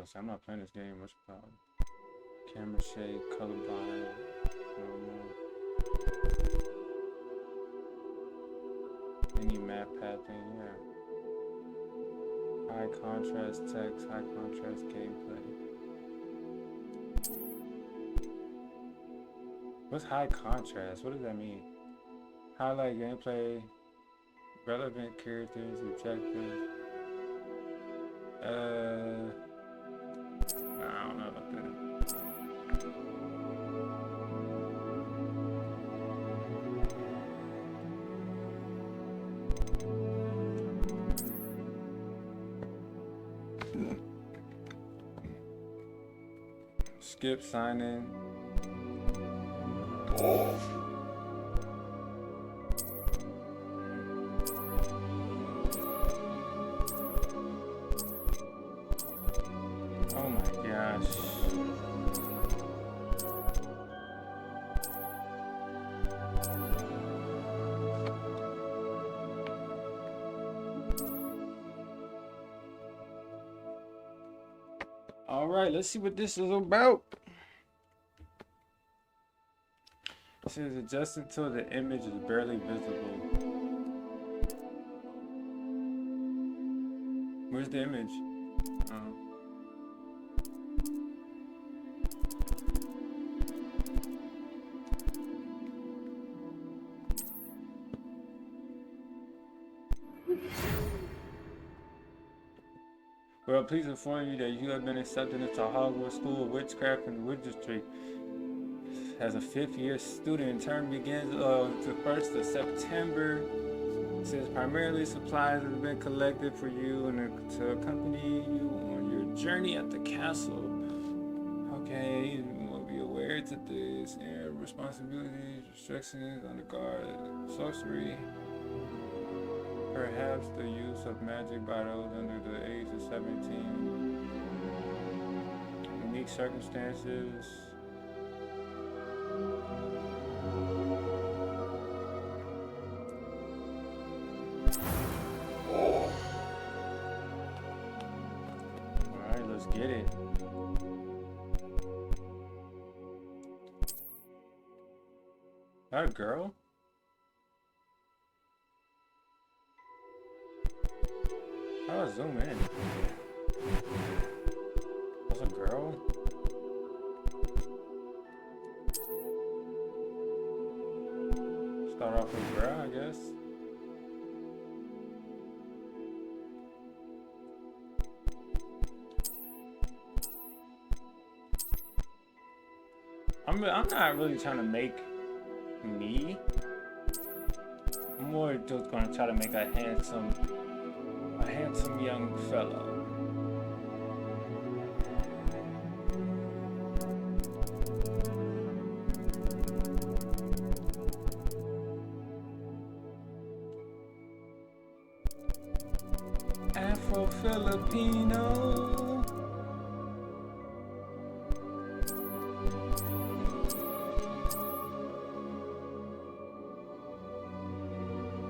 So I'm not playing this game. What's the problem? Camera shake, colorblind, normal. Any map pathing, yeah. High contrast text, high contrast gameplay. What's high contrast? What does that mean? Highlight gameplay, relevant characters, objectives. I don't know about that. Skip sign in. Oh my gosh. All right, let's see what this is about. It says adjust until the image is barely visible. Where's the image? Well, please inform you that you have been accepted into Hogwarts School of Witchcraft and Wizardry. As a fifth-year student, term begins the 1st of September. It says primarily supplies have been collected for you and to accompany you on your journey at the castle. Okay, you will be aware to this and responsibilities, restrictions on the guard, sorcery. Perhaps the use of magic by those under the age of 17. Unique circumstances. Alright, let's get it. That a girl? How do I zoom in? That's a girl? Start off with a girl, I guess. I'm not really trying to make me. I'm more just gonna try to make a handsome young fellow. Afro-Filipino.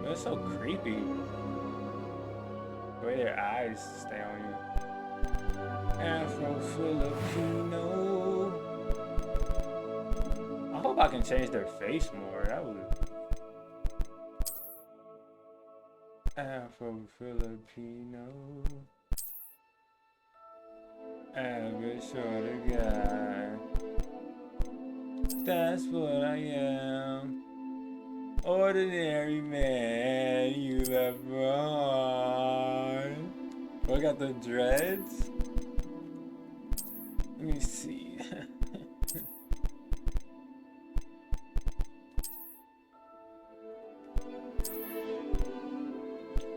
It's so creepy. The way their eyes stay on you. Afro-Filipino. I hope I can change their face more. That would. Afro-Filipino. Average sort of guy. That's what I am. Ordinary man, you left behind. Oh, I got the dreads. Let me see.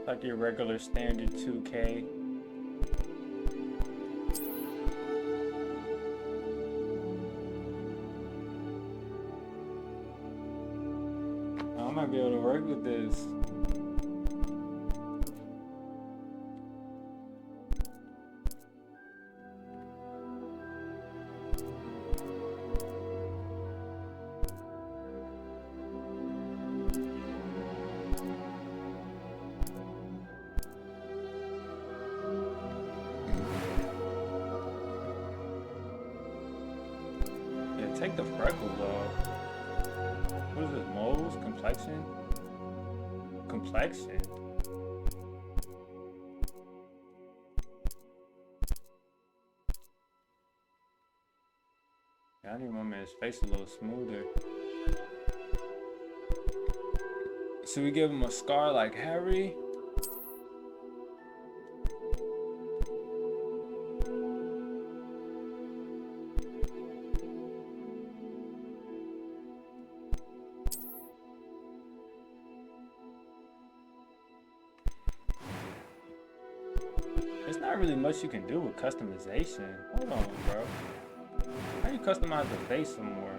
Like your regular standard 2K. I might be able to work with this. Take the freckles off. What is this? Moles? Complexion? Complexion? Yeah, I need to make his face a little smoother. Should we give him a scar like Harry? There's not really much you can do with customization. Hold on, bro. How do you customize the face some more?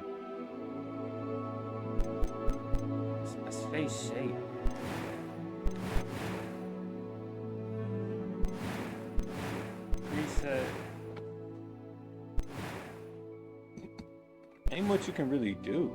It's face shape. Preset. Ain't much you can really do.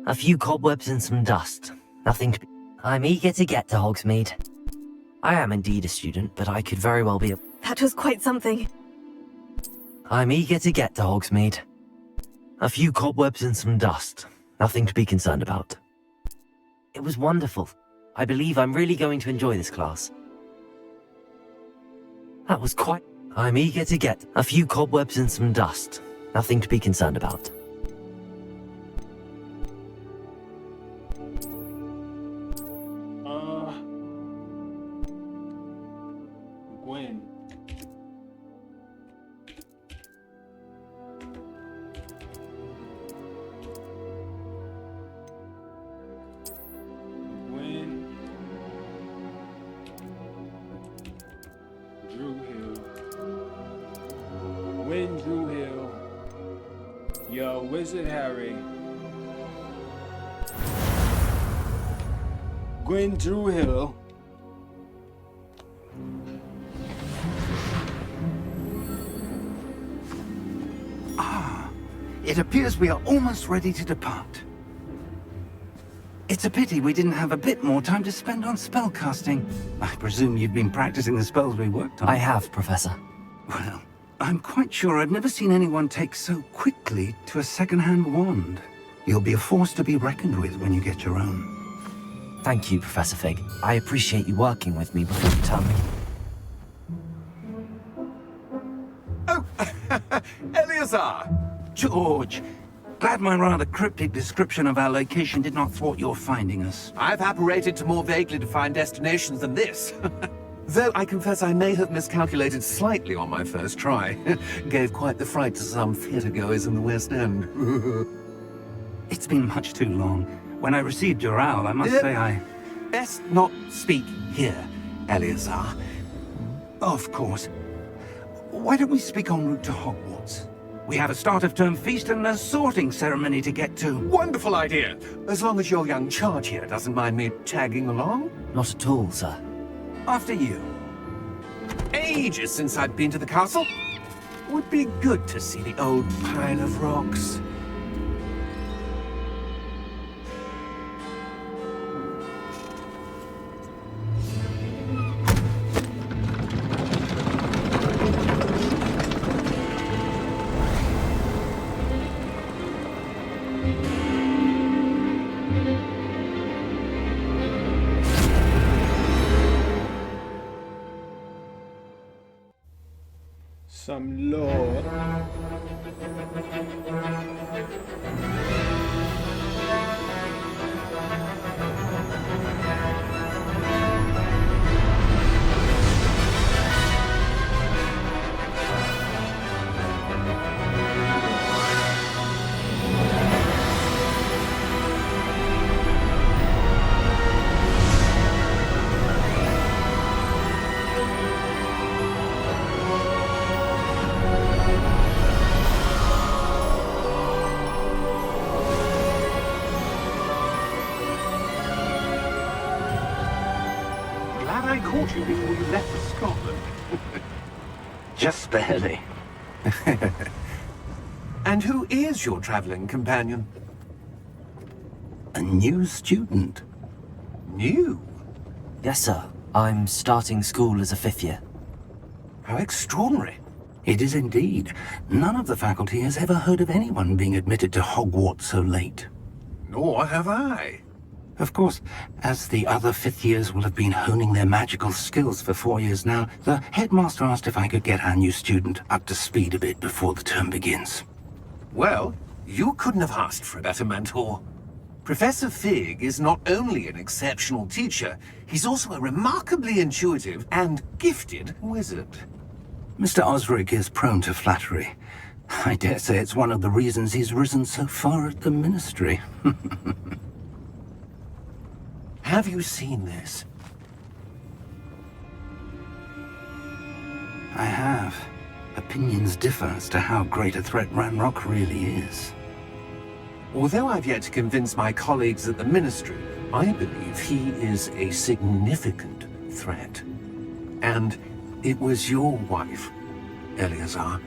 A few cobwebs and some dust. Nothing to be... I'm eager to get to Hogsmeade. I am indeed a student, but I could very well be a... That was quite something. I'm eager to get to Hogsmeade. A few cobwebs and some dust. Nothing to be concerned about. It was wonderful. I believe I'm really going to enjoy this class. That was quite... I'm eager to get a few cobwebs and some dust. Nothing to be concerned about. Gwen. Drew Hill. Yo, Wizard Harry. Gwen Drew Hill. It appears we are almost ready to depart. It's a pity we didn't have a bit more time to spend on spellcasting. I presume you've been practicing the spells we worked on. I have, Professor. Well, I'm quite sure I've never seen anyone take so quickly to a second-hand wand. You'll be a force to be reckoned with when you get your own. Thank you, Professor Fig. I appreciate you working with me before you tell me. Oh, Eleazar! George, glad my rather cryptic description of our location did not thwart your finding us. I've apparated to more vaguely defined destinations than this. Though I confess I may have miscalculated slightly on my first try. Gave quite the fright to some theatre-goers in the West End. It's been much too long. When I received your owl, I must say I... Best not speak here, Eleazar. Of course. Why don't we speak en route to Hogwarts? We have a start-of-term feast and a sorting ceremony to get to. Wonderful idea! As long as your young charge here doesn't mind me tagging along. Not at all, sir. After you. Ages since I'd been to the castle. Would be good to see the old pile of rocks. Some lore. glad I caught you before you left for Scotland. Just barely. And who is your traveling companion? A new student. New? Yes, sir. I'm starting school as a 5th year. How extraordinary. It is indeed. None of the faculty has ever heard of anyone being admitted to Hogwarts so late. Nor have I. Of course, as the other 5th years will have been honing their magical skills for 4 years now, the headmaster asked if I could get our new student up to speed a bit before the term begins. Well, you couldn't have asked for a better mentor. Professor Fig is not only an exceptional teacher, he's also a remarkably intuitive and gifted wizard. Mr. Osric is prone to flattery. I dare say it's one of the reasons he's risen so far at the Ministry. Have you seen this? I have. Opinions differ as to how great a threat Ranrock really is. Although I've yet to convince my colleagues at the Ministry, I believe he is a significant threat. And it was your wife, Eleazar,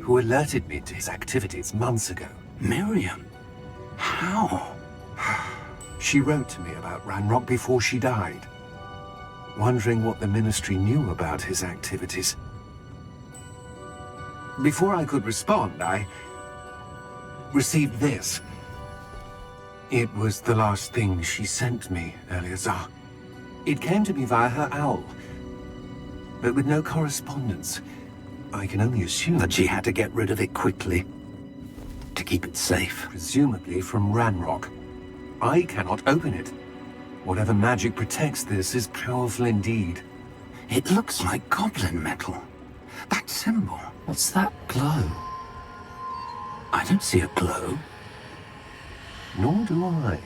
who alerted me to his activities months ago. Miriam? How? She wrote to me about Ranrock before she died, wondering what the Ministry knew about his activities. Before I could respond, I received this. It was the last thing she sent me, Eleazar. It came to me via her owl, but with no correspondence. I can only assume That she had to get rid of it quickly, to keep it safe. presumably from Ranrock. I cannot open it. Whatever magic protects this is powerful indeed. It looks like goblin metal. That symbol. What's that glow? I don't see a glow. Nor do I.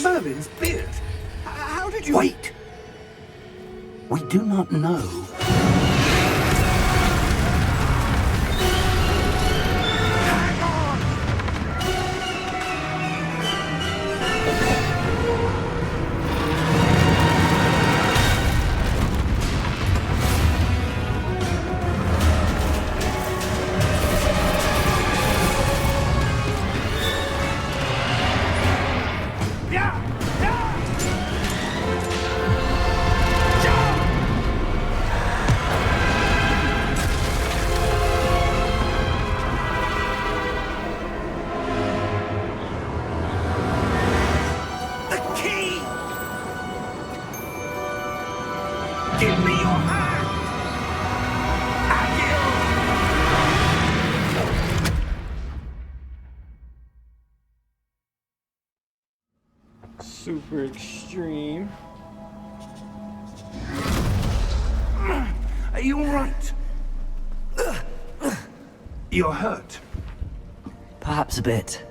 Merlin's beard. How did you... Wait! We do not know. Give me your hand! Super extreme. Are you all right? You're hurt. Perhaps a bit.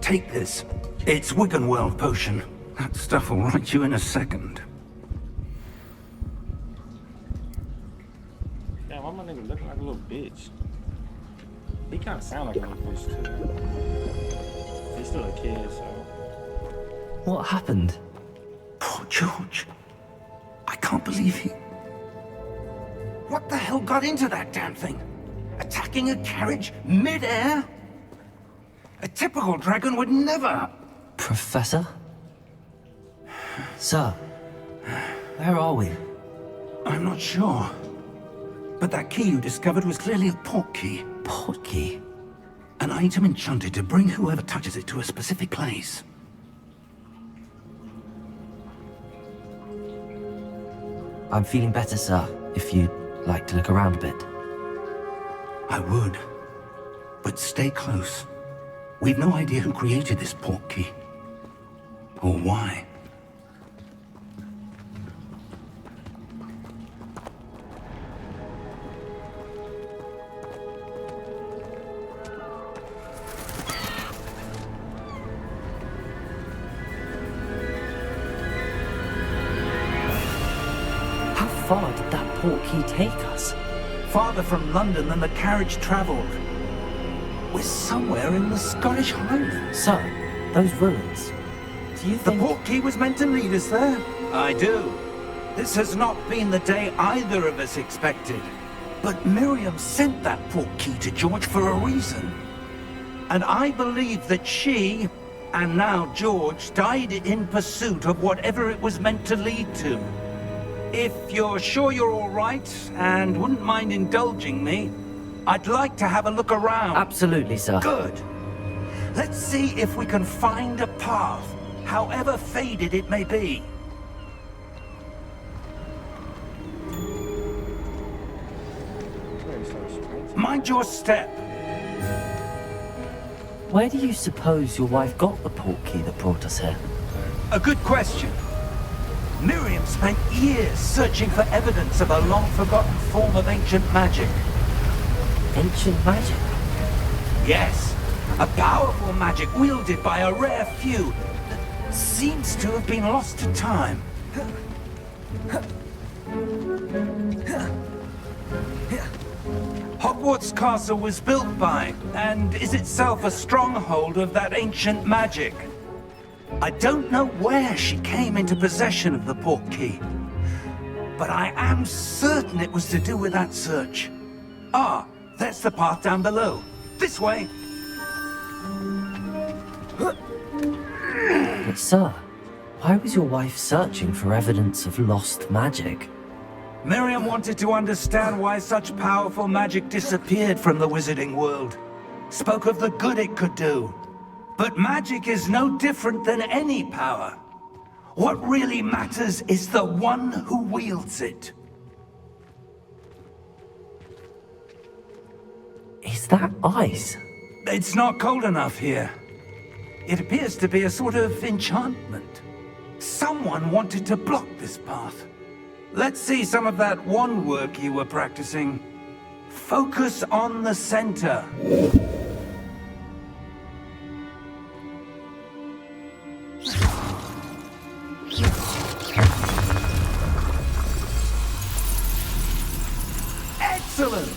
Take this. It's Wiggenweld potion. That stuff will right you in a second. Damn, why my nigga looking like a little bitch? He kind of sound like a little bitch too. He's still a kid, so. What happened? Poor George. I can't believe he... What the hell got into that damn thing? Attacking a carriage mid-air? A typical dragon would never... Professor? Sir, where are we? I'm not sure. But that key you discovered was clearly a port key. Port key? An item enchanted to bring whoever touches it to a specific place. I'm feeling better, sir, if you'd like to look around a bit. I would. But stay close. We've no idea who created this port key. Or why. How far did that port key take us? farther from London than the carriage travelled. We're somewhere in the Scottish Highlands. Sir, those ruins. Do you The think... portkey was meant to lead us there? I do. This has not been the day either of us expected. But Miriam sent that portkey to George for a reason. And I believe that she, and now George, died in pursuit of whatever it was meant to lead to. If you're sure you're all right, and wouldn't mind indulging me, I'd like to have a look around. Absolutely, sir. Good. Let's see if we can find a path, however faded it may be. Mind your step. Where do you suppose your wife got the portkey that brought us here? A good question. Miriam spent years searching for evidence of a long-forgotten form of ancient magic. Ancient magic? Yes, a powerful magic wielded by a rare few that seems to have been lost to time. Hogwarts Castle was built by, and is itself a stronghold of that ancient magic. I don't know where she came into possession of the portkey, but I am certain it was to do with that search. Ah, that's the path down below. This way. But sir, why was your wife searching for evidence of lost magic? Miriam wanted to understand why such powerful magic disappeared from the wizarding world. Spoke of the good it could do. But magic is no different than any power. What really matters is the one who wields it. Is that ice? It's not cold enough here. It appears to be a sort of enchantment. Someone wanted to block this path. Let's see some of that wand work you were practicing. Focus on the center. Excellent!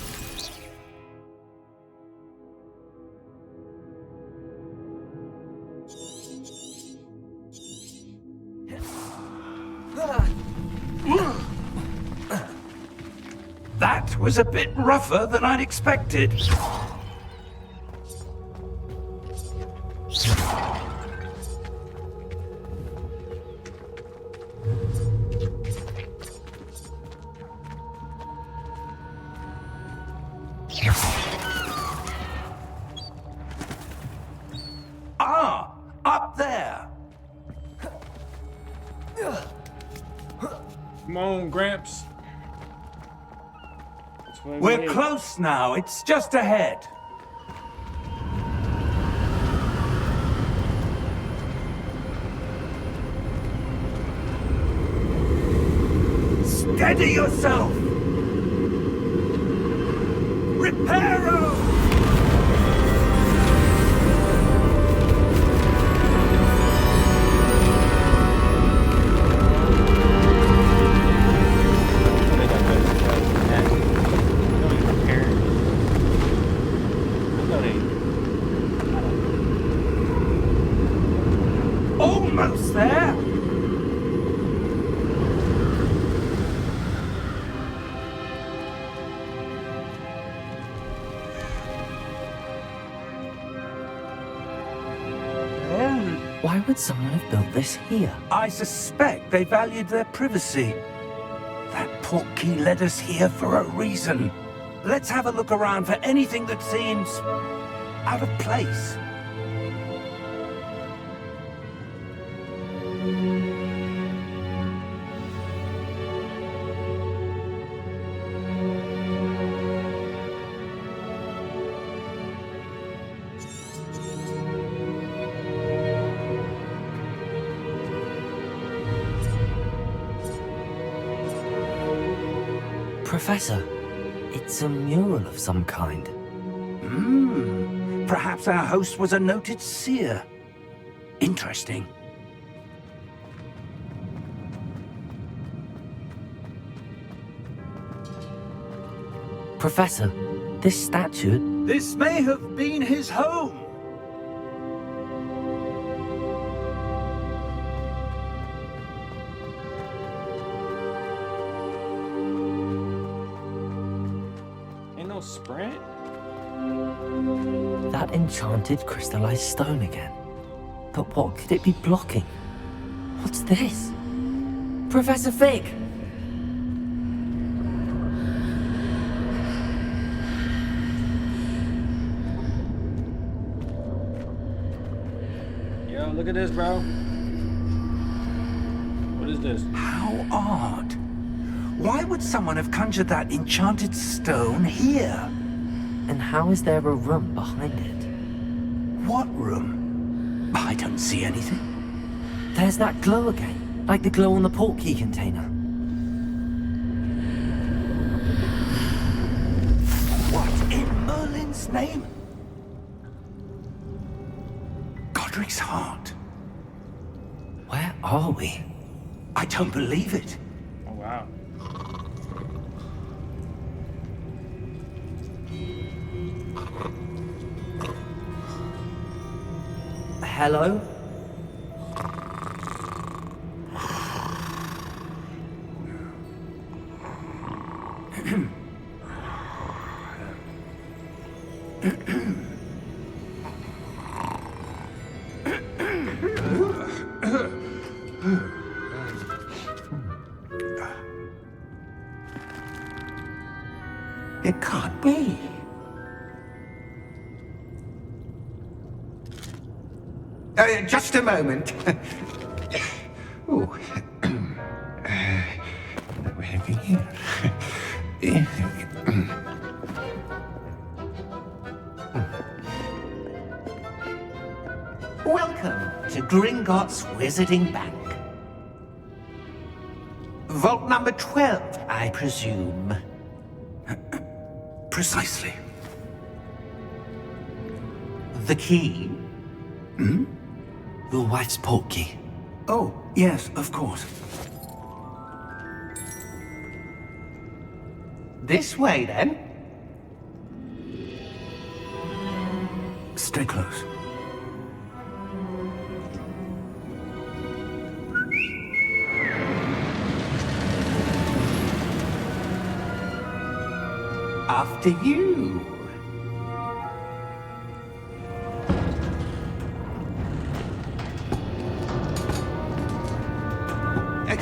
That was a bit rougher than I'd expected. Ah, up there. Come on, Gramps. We're close now. It's just ahead. Steady yourself. Reparo! Almost there. Why would someone have built this here? I suspect they valued their privacy. That portkey led us here for a reason. Let's have a look around for anything that seems out of place. Professor, it's a mural of some kind. Perhaps our host was a noted seer. Interesting. Professor, this statue... This may have been his home. Ain't no sprint? That enchanted crystallized stone again. But what could it be blocking? What's this? Professor Fig! Yo, look at this, bro. What is this? How odd. Why would someone have conjured that enchanted stone here? And how is there a room behind it? What room? I don't see anything. There's that glow again, like the glow on the portkey container. What in Merlin's name? Godric's heart. Where are we? I don't believe it. Oh, wow. Hello? It can't be. Just a moment. Oh. Welcome to Gringotts Wizarding Bank. Vault number 12, I presume. Precisely. The key? Your wife's portkey. Oh, yes, of course. This way, then. Stay close. After you.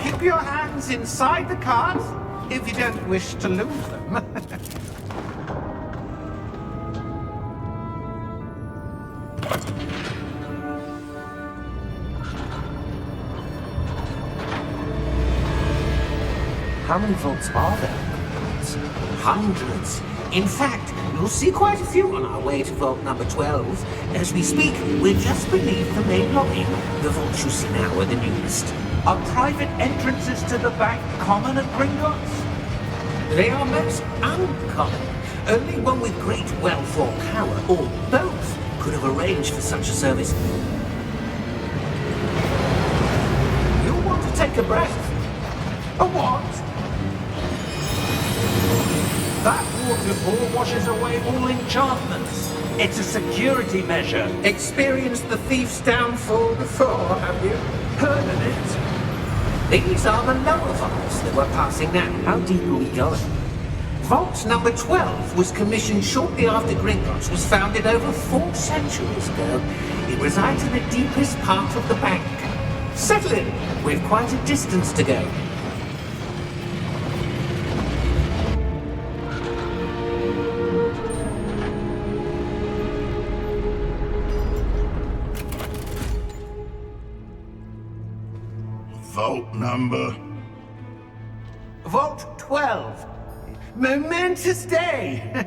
Keep your hands inside the cart if you don't wish to lose them. How many vaults are there? Hundreds. In fact, you'll see quite a few on our way to vault number 12. As we speak, we're just beneath the main lobby. The vaults you see now are the newest. Are private entrances to the bank common at Gringotts? They are most uncommon. Only one with great wealth or power, or both, could have arranged for such a service. You'll want to take a breath. A what? That waterfall washes away all enchantments. It's a security measure. Experienced the thief's downfall before, have you? Heard of it? These are the lower vaults that we're passing now. How deep are we going? Vault number 12 was commissioned shortly after Gringotts was founded over 4 centuries ago. It resides in the deepest part of the bank. Settle in. We've quite a distance to go. Vault number? Vault 12. Momentous day.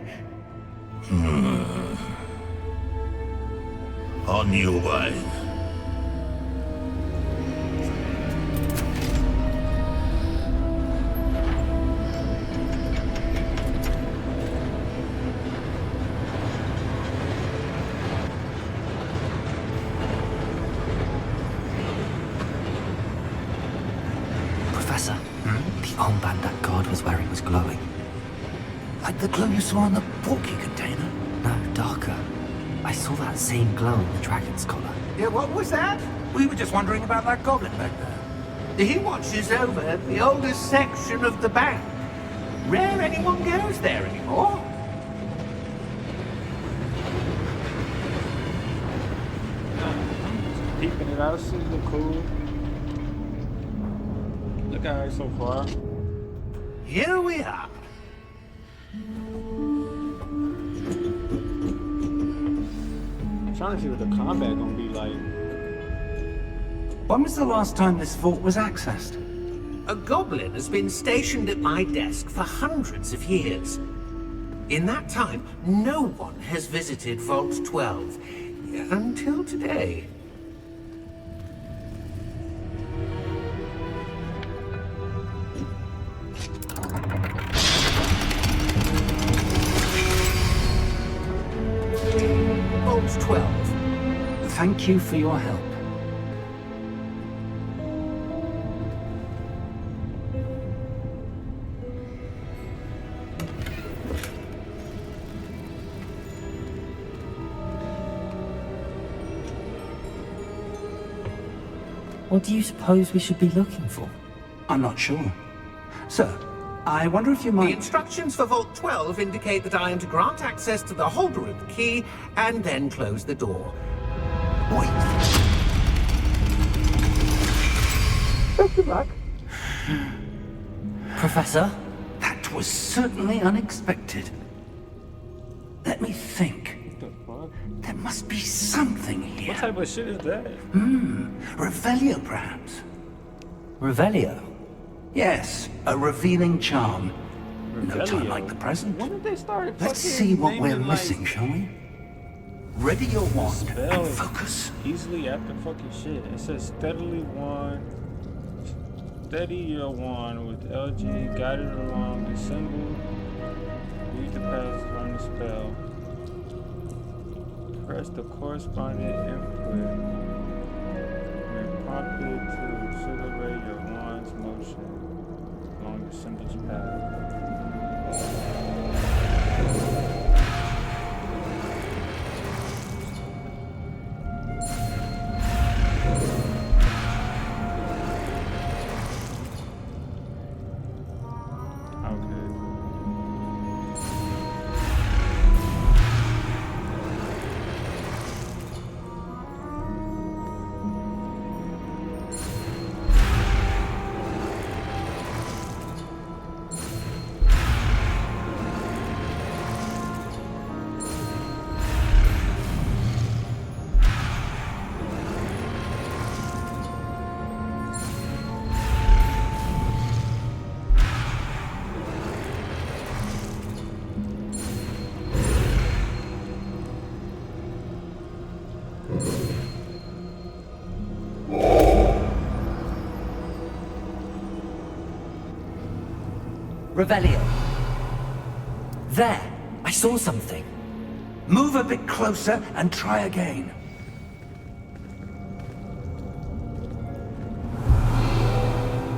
On your way. Professor, the armband that guard was wearing was glowing. Like the glow you saw in the porky container? No, darker. I saw that same glow in the dragon's collar. Yeah, what was that? We were just wondering about that goblin back there. He watches over the oldest section of the bank. Rare anyone goes there anymore. Peeping it out, see look cool. Look at her so far. Here we are. I'm trying to see what the combat gonna be like. When was the last time this vault was accessed? A goblin has been stationed at my desk for hundreds of years. In that time, no one has visited Vault 12 until today. Vault 12. Thank you for your help. What do you suppose we should be looking for? I'm not sure. Sir, I wonder if you The might... instructions for Vault 12 indicate that I am to grant access to the holder of the key and then close the door. Wait. Best of luck. Professor? That was certainly unexpected. Let me think. What the fuck? There must be something here. What type of shit is that? Revelio, perhaps? Revelio? Yes, a revealing charm. No time Revelio? like the present. When did they start? Let's fucking see what we're naming, missing, shall we? Ready your wand Spell and focus. easily after fucking shit. It says steady your wand with LG guided along the symbol. Read the passage on the spell. Press the corresponding input. When prompted to accelerate your wand's motion along the symbol's path. Revelio. There! I saw something. Move a bit closer and try again.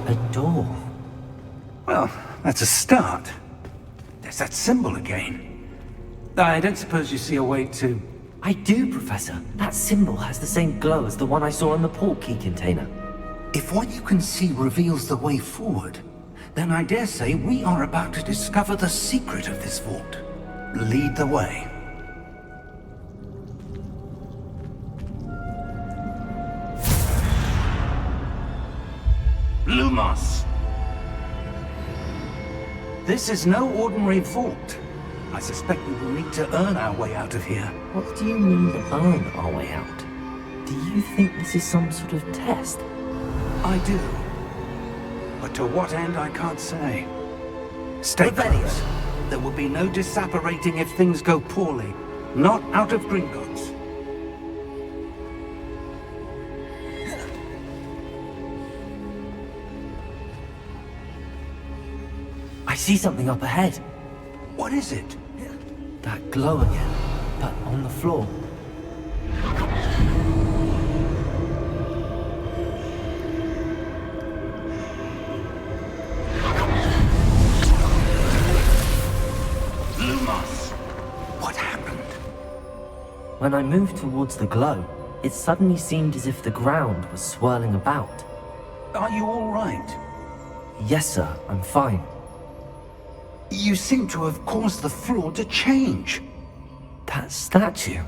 A door. Well, that's a start. There's that symbol again. I don't suppose you see a way to... I do, Professor. That symbol has the same glow as the one I saw in the port key container. If what you can see reveals the way forward, then I dare say we are about to discover the secret of this vault. Lead the way. Lumos! This is no ordinary vault. I suspect we will need to earn our way out of here. What do you mean, earn our way out? Do you think this is some sort of test? I do. But to what end, I can't say. Stay Revelio. close. There will be no disapparating if things go poorly. Not out of Gringotts. I see something up ahead. What is it? That glow again, but on the floor. Lumos. What happened? When I moved towards the glow, it suddenly seemed as if the ground was swirling about. Are you all right? Yes, sir, I'm fine. You seem to have caused the floor to change. That statue.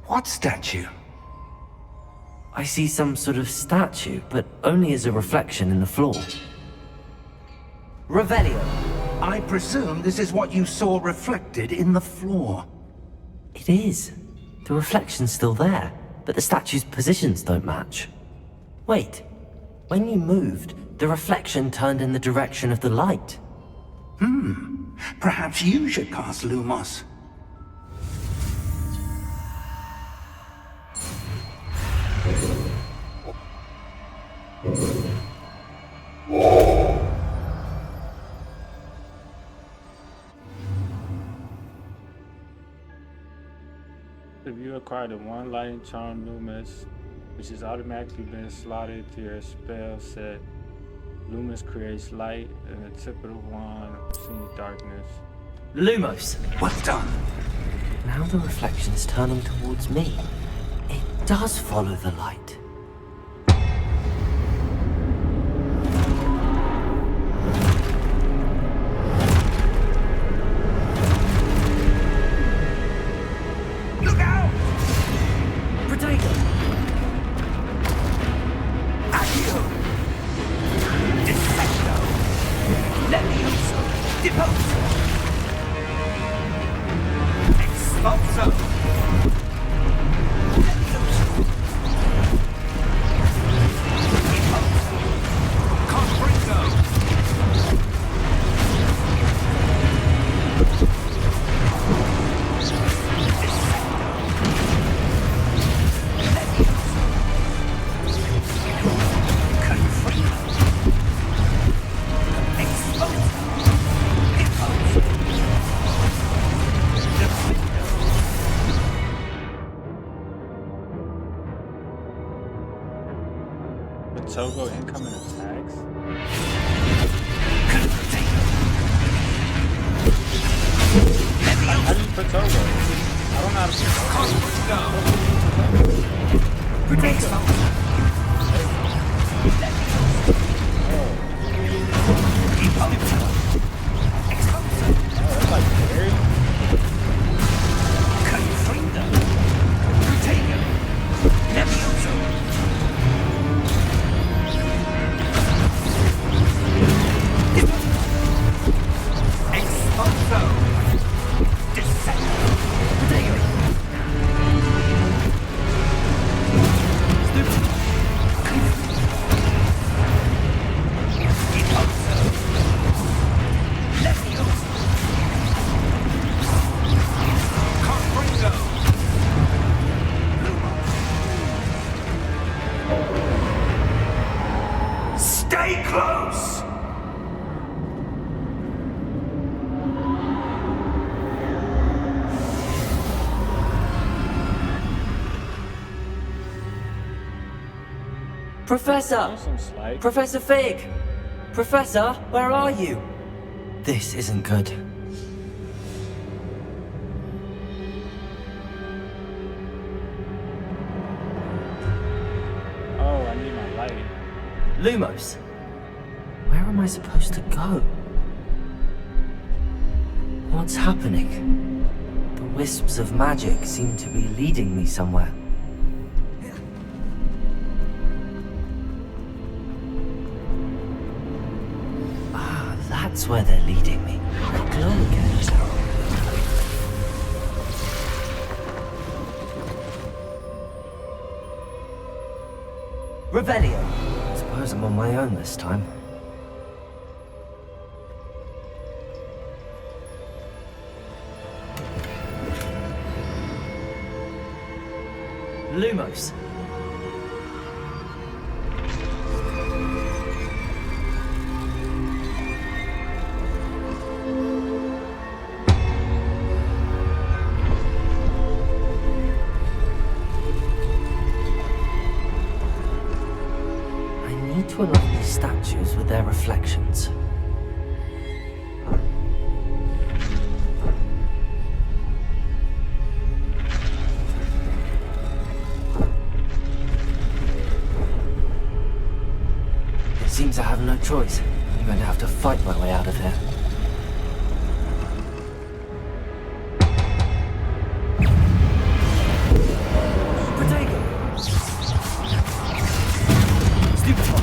What statue? I see some sort of statue, but only as a reflection in the floor. Revelio. I presume this is what you saw reflected in the floor. It is. The reflection's still there, but the statue's positions don't match. Wait. When you moved, the reflection turned in the direction of the light. Perhaps you should cast Lumos. If you acquire the one lighting charm Loomis, which has automatically been slotted to your spell set, Loomis creates light and the tip of the wand sees darkness. Lumos. Well done. Now the reflection's turning towards me. It does follow the light. Look out! Potato! Accio! Defecto! Levioso! Deposo! Expulso! Levioso! Deposo! Confringo! Togo incoming attacks? How do you put Togo? I don't know how to put that's like very... Stay close! Professor! Some slight. Professor Fig! Professor, where are you? This isn't good. Oh, I need my light. Lumos, where am I supposed to go? What's happening? The wisps of magic seem to be leading me somewhere. Ah, that's where they're leading me. I glow again. Revelio. I suppose I'm on my own this time. Lumos. To align these statues with their reflections. seems I have no choice. I'm going to have to fight my way out of here. Protego! Stupid one!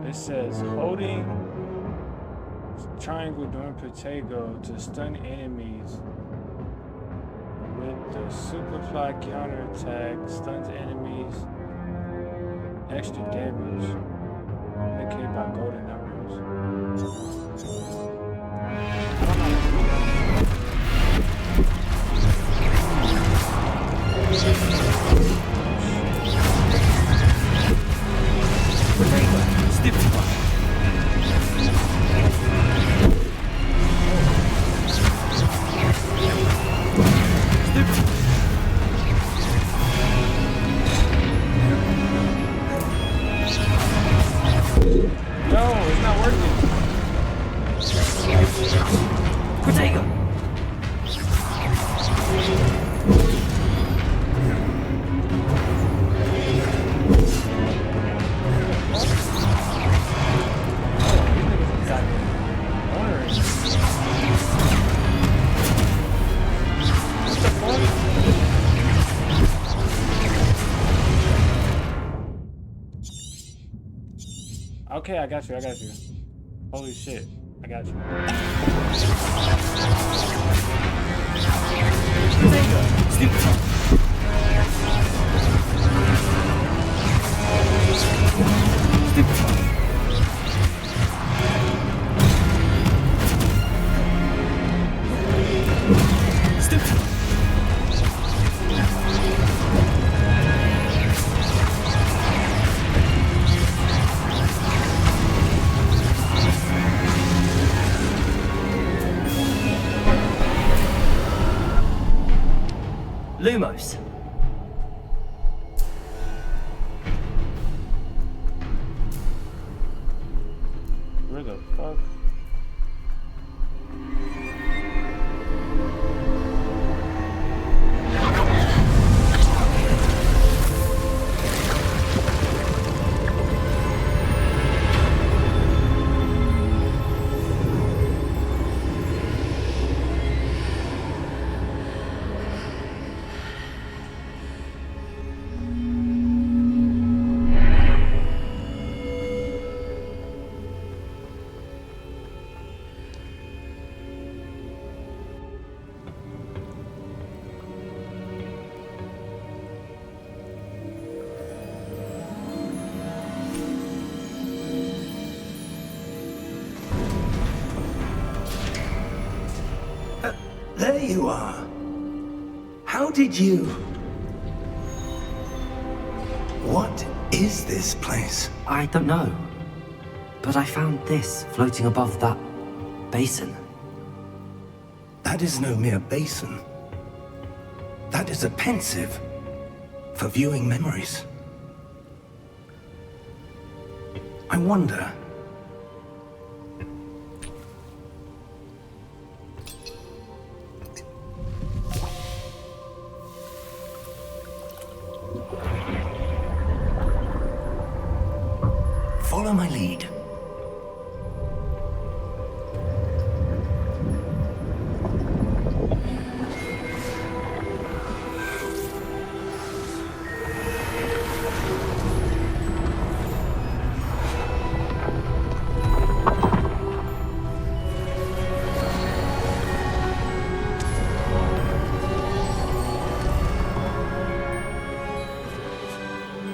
It says holding triangle during Protego to stun enemies with the Superfly counterattack stuns enemies extra damage indicated by golden numbers. No, it's not working. Protego! Okay, I got you. Holy shit, I got you. Lumos. Where the fuck? There you are. How did you... What is this place? I don't know. But I found this floating above that basin. That is no mere basin. That is a pensive for viewing memories. I wonder... Follow my lead.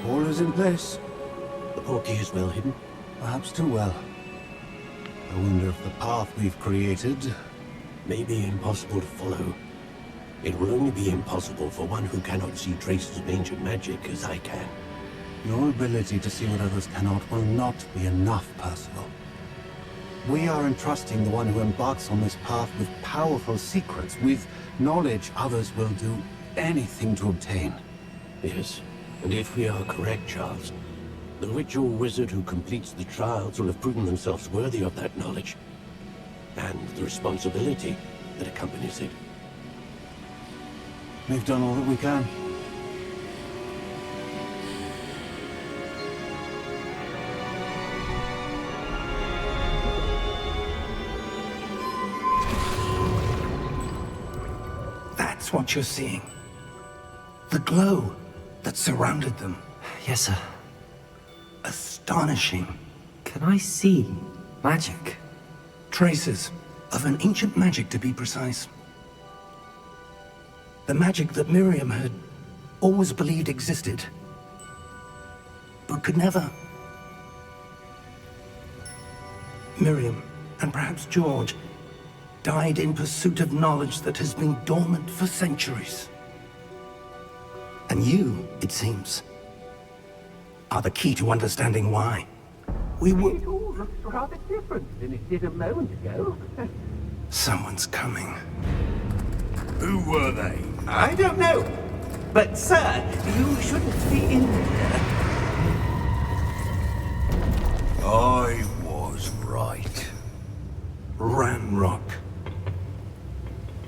All is in place. The portkey is well hidden. Perhaps too well. I wonder if the path we've created... May be impossible to follow. It will only be impossible for one who cannot see traces of ancient magic as I can. Your ability to see what others cannot will not be enough, Percival. We are entrusting the one who embarks on this path with powerful secrets, with knowledge others will do anything to obtain. Yes, and if we are correct, Charles, The ritual wizard who completes the trials will have proven themselves worthy of that knowledge, and the responsibility that accompanies it. We've done all that we can. That's what you're seeing. The glow that surrounded them. Yes, sir. Astonishing. Can I see magic? Traces of an ancient magic, to be precise. The magic that Miriam had always believed existed, but could never. Miriam, and perhaps George, died in pursuit of knowledge that has been dormant for centuries. And you, it seems, are the key to understanding why. We will... It all looks rather different than it did a moment ago. Someone's coming. Who were they? I don't know. But, sir, you shouldn't be in there. I was right. Ranrock.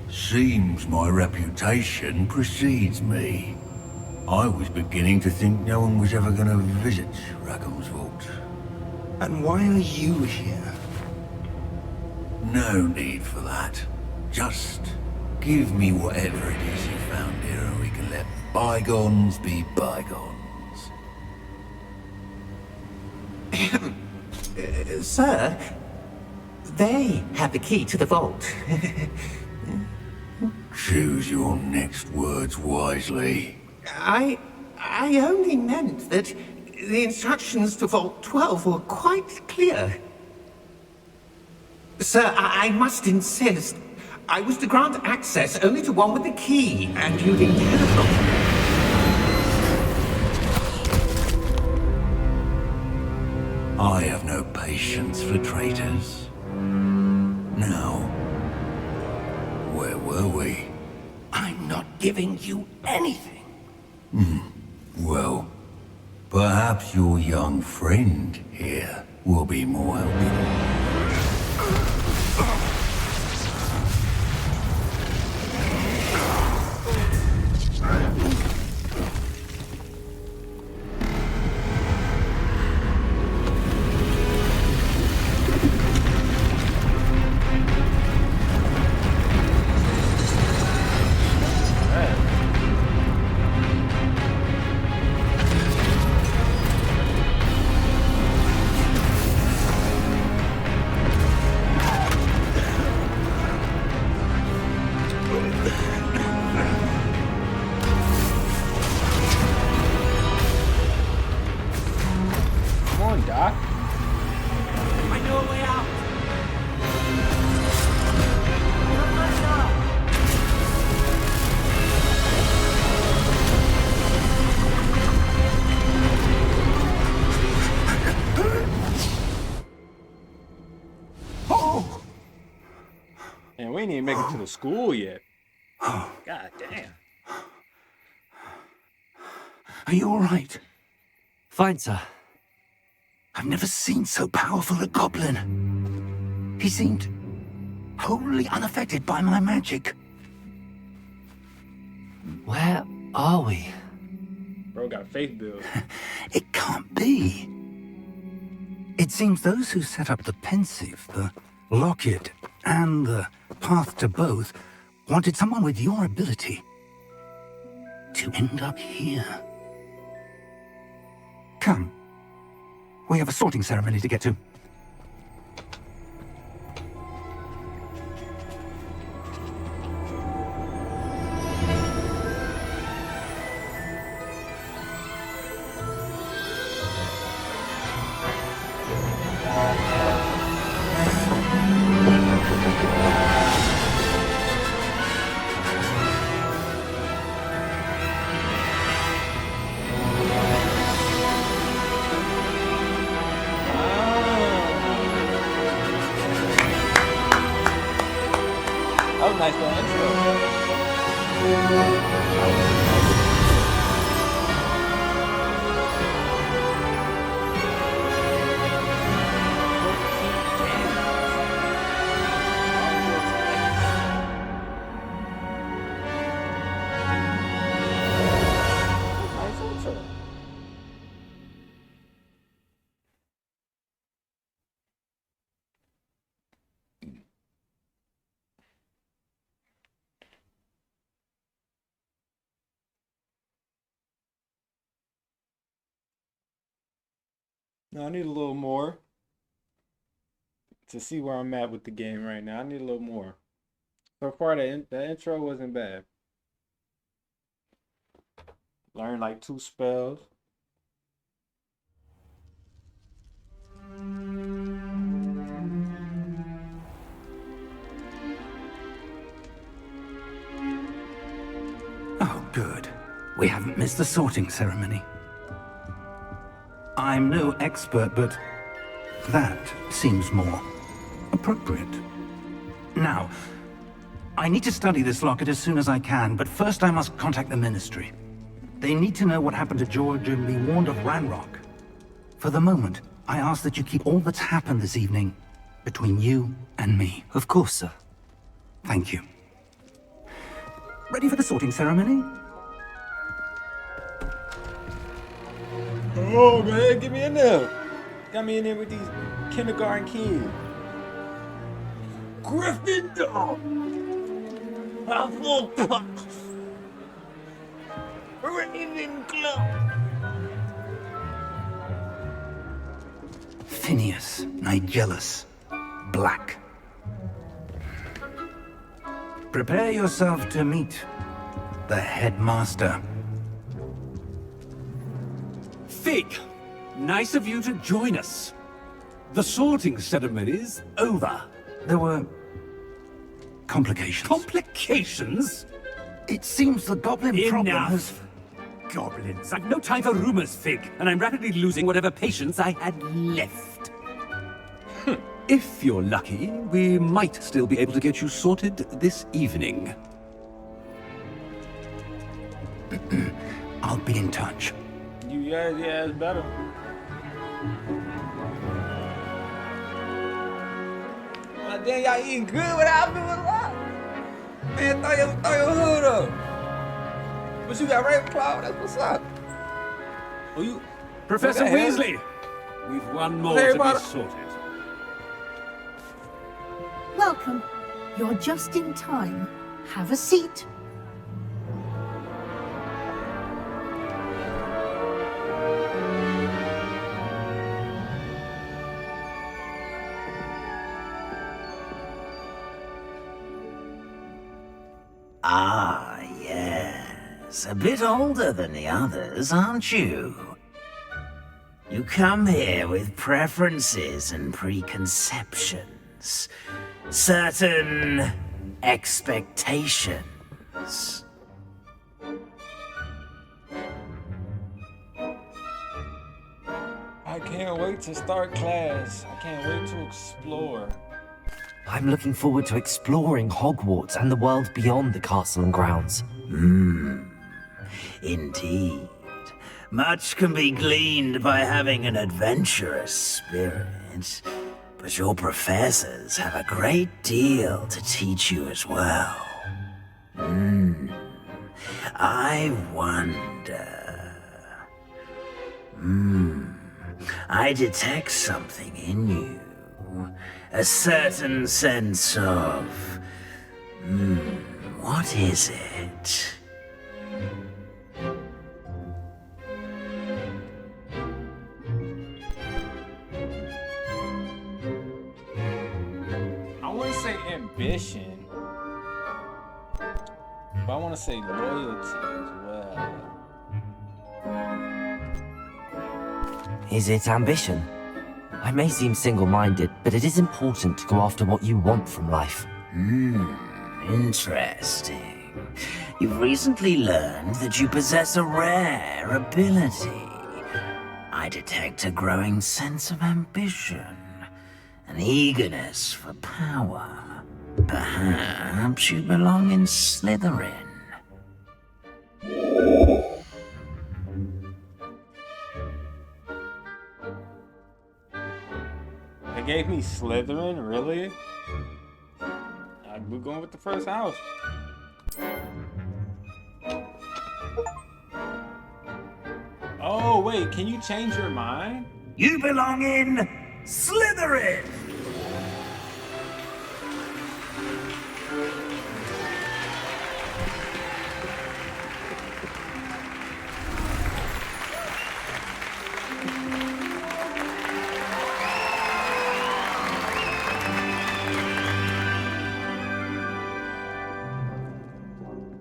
Seems my reputation precedes me. I was beginning to think no one was ever going to visit Rackham's vault. And why are you here? No need for that. Just give me whatever it is you found here and we can let bygones be bygones. Sir, they have the key to the vault. Choose your next words wisely. I only meant that the instructions to Vault 12 were quite clear. Sir, I must insist. I was to grant access only to one with the key, and you'd interrogate me. I have no patience for traitors. Now, where were we? I'm not giving you anything. Well, perhaps your young friend here will be more helpful. Come on, Doc. I know a way out. And we ain't even make it to the school yet. God damn. Are you all right? Fine, sir. I've never seen so powerful a goblin. He seemed wholly unaffected by my magic. Where are we? Bro got faith bills. It can't be. It seems those who set up the pensive, the locket, and the path to both wanted someone with your ability to end up here. Come. We have a sorting ceremony to get to. That was a nice little intro. No, I need a little more to see where I'm at with the game right now. I need a little more. So far, the intro wasn't bad. Learned like 2 spells. Oh, good. We haven't missed the sorting ceremony. I'm no expert, but that seems more appropriate. Now, I need to study this locket as soon as I can, but first I must contact the Ministry. They need to know what happened to George and be warned of Ranrock. For the moment, I ask that you keep all that's happened this evening between you and me. Of course, sir. Thank you. Ready for the sorting ceremony? Oh man, get me in there. Got me in there with these kindergarten kids. Gryffindor. Hufflepuff. Ravenclaw. Phineas, Nigellus, Black. Prepare yourself to meet the headmaster. Fig, nice of you to join us. The sorting ceremony's over. There were complications. Complications? It seems the goblin problem has... Enough. Goblins. I've no time for rumors, Fig, and I'm rapidly losing whatever patience I had left. If you're lucky, we might still be able to get you sorted this evening. I'll be in touch. Yeah, it's better. God damn, y'all eating good without me? What's up? Man, throw your hood up. But you got Ravenclaw, that's what's up. Oh, you... Professor What the hell? Weasley! We've one more Hey, to Potter. be sorted. Welcome. You're just in time. Have a seat. Ah, yes. A bit older than the others, aren't you? You come here with preferences and preconceptions. Certain expectations. I can't wait to start class. I can't wait to explore. I'm looking forward to exploring Hogwarts and the world beyond the castle and grounds. Indeed. Much can be gleaned by having an adventurous spirit, but your professors have a great deal to teach you as well. I wonder... I detect something in you. A certain sense of... what is it? I want to say ambition, but I want to say loyalty as well. Is it ambition? I may seem single-minded, but it is important to go after what you want from life. Interesting. You've recently learned that you possess a rare ability. I detect a growing sense of ambition, an eagerness for power. Perhaps you belong in Slytherin. They gave me Slytherin, really? We're going with the first house. Oh, wait, can you change your mind? You belong in Slytherin!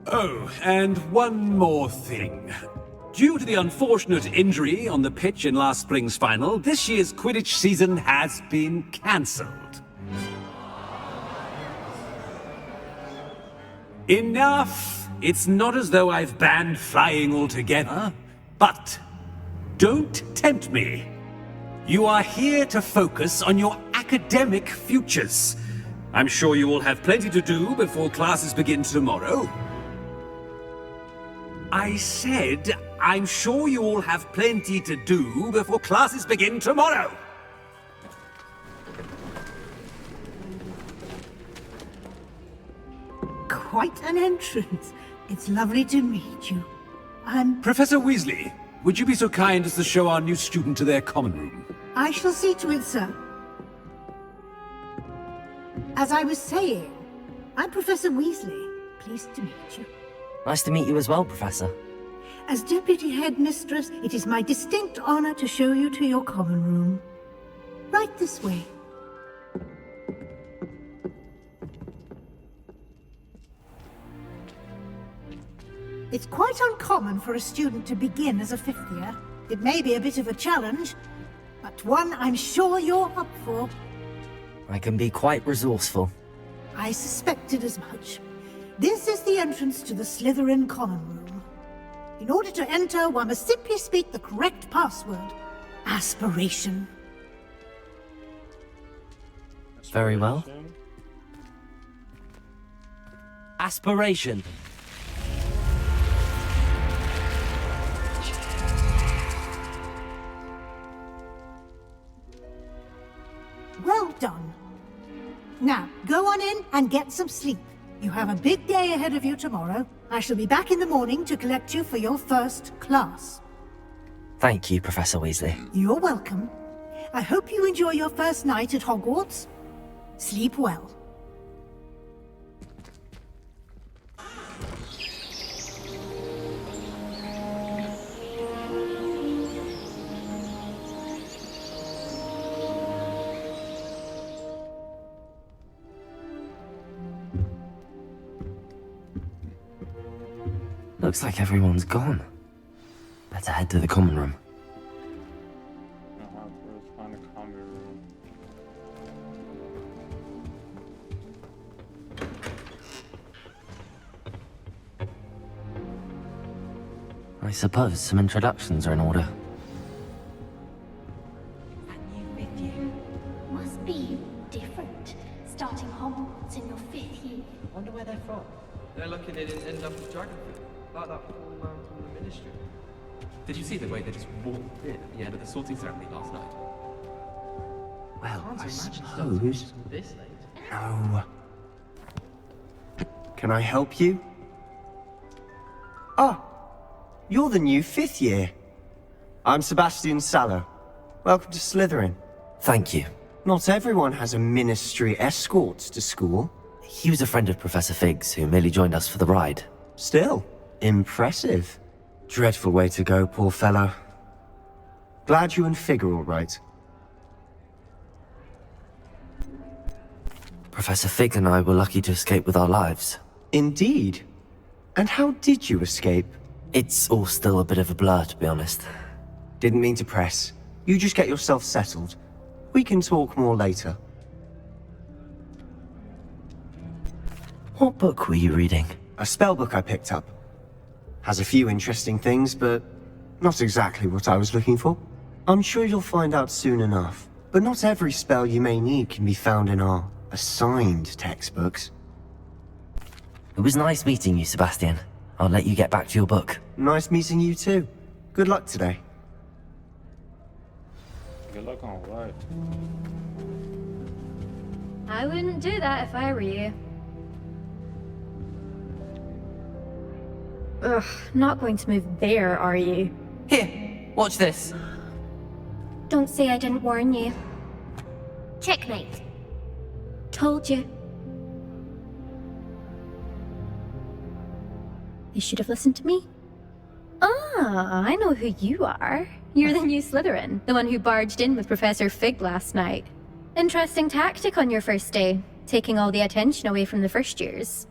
Oh, and one more thing. Due to the unfortunate injury on the pitch in last spring's final, this year's Quidditch season has been cancelled. Enough! It's not as though I've banned flying altogether, but don't tempt me. You are here to focus on your academic futures. I'm sure you all have plenty to do before classes begin tomorrow. I said, I'm sure you all have plenty to do before classes begin tomorrow. Quite an entrance. It's lovely to meet you. Professor Weasley, would you be so kind as to show our new student to their common room? I shall see to it, sir. As I was saying, I'm Professor Weasley. Pleased to meet you. Nice to meet you as well, Professor. As Deputy Headmistress, it is my distinct honor to show you to your common room. Right this way. It's quite uncommon for a student to begin as a fifth year. It may be a bit of a challenge, but one I'm sure you're up for. I can be quite resourceful. I suspected as much. This is the entrance to the Slytherin common room. In order to enter, one must simply speak the correct password. Aspiration. Very well. Aspiration. Well done. Now, go on in and get some sleep. You have a big day ahead of you tomorrow. I shall be back in the morning to collect you for your first class. Thank you, Professor Weasley. You're welcome. I hope you enjoy your first night at Hogwarts. Sleep well. Looks like everyone's gone. Better head to the common room. Find a common room. I suppose some introductions are in order. That new fifth year must be different. Starting Hogwarts in your fifth year. I wonder where they're from. They're lucky they didn't end up with geography, like that fool man from the Ministry. Did you see the way they just walked in at the end of the sorting ceremony last night? Well, I Imagine suppose... this late. No. Can I help you? Ah, you're the new fifth year. I'm Sebastian Sallow. Welcome to Slytherin. Thank you. Not everyone has a ministry escort to school. He was a friend of Professor Fig's who merely joined us for the ride. Still, impressive. Dreadful way to go, poor fellow. Glad you and Fig are all right. Professor Fig and I were lucky to escape with our lives. Indeed. And how did you escape? It's all still a bit of a blur, to be honest. Didn't mean to press. You just get yourself settled. We can talk more later. What book were you reading? A spellbook I picked up. Has a few interesting things, but not exactly what I was looking for. I'm sure you'll find out soon enough. But not every spell you may need can be found in our assigned textbooks. It was nice meeting you, Sebastian. I'll let you get back to your book. Nice meeting you too. Good luck today. Good luck on what? I wouldn't do that if I were you. Ugh, not going to move there, are you? Here, watch this. Don't say I didn't warn you. Checkmate. Told you. You should have listened to me. Ah, I know who you are. You're the new Slytherin, the one who barged in with Professor Fig last night. Interesting tactic on your first day, taking all the attention away from the first years.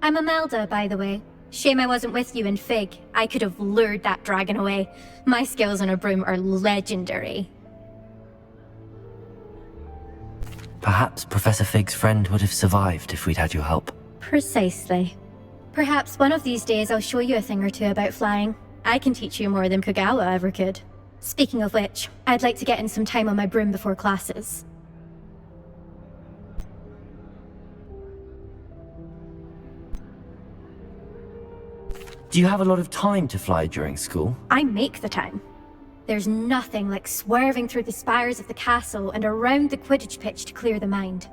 I'm Imelda, by the way. Shame I wasn't with you in Fig. I could have lured that dragon away. My skills on a broom are legendary. Perhaps Professor Fig's friend would have survived if we'd had your help. Precisely. Perhaps one of these days I'll show you a thing or two about flying. I can teach you more than Kagawa ever could. Speaking of which, I'd like to get in some time on my broom before classes. Do you have a lot of time to fly during school? I make the time. There's nothing like swerving through the spires of the castle and around the Quidditch pitch to clear the mind.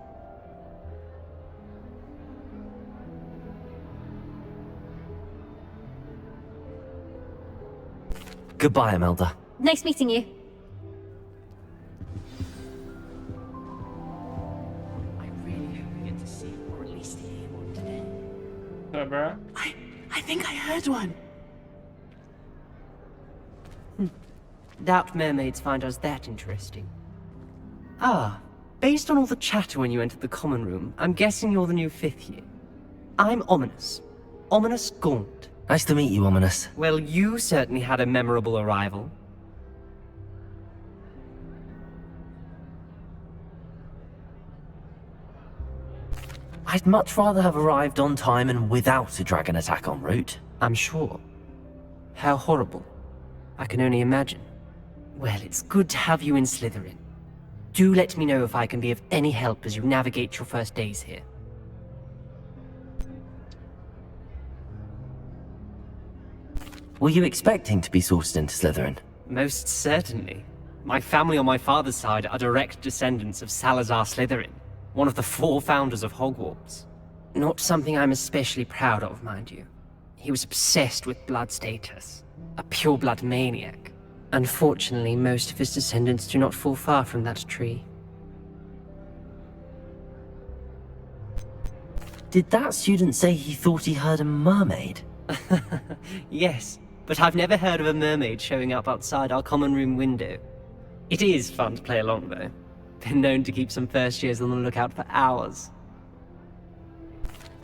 Goodbye, Imelda. Nice meeting you. I really hope we get to see, or at least hear one today. What's up, bro? I think I heard one. Doubt mermaids find us that interesting. Ah, based on all the chatter when you entered the common room, I'm guessing you're the new 5th year. I'm Ominous. Ominous Gaunt. Nice to meet you, Ominous. Well, you certainly had a memorable arrival. I'd much rather have arrived on time and without a dragon attack en route. I'm sure. How horrible. I can only imagine. Well, it's good to have you in Slytherin. Do let me know if I can be of any help as you navigate your first days here. Were you expecting to be sorted into Slytherin? Most certainly. My family on my father's side are direct descendants of Salazar Slytherin, one of the 4 founders of Hogwarts. Not something I'm especially proud of, mind you. He was obsessed with blood status, a pure-blood maniac. Unfortunately, most of his descendants do not fall far from that tree. Did that student say he thought he heard a mermaid? Yes, but I've never heard of a mermaid showing up outside our common room window. It is fun to play along, though. Been known to keep some first years on the lookout for hours.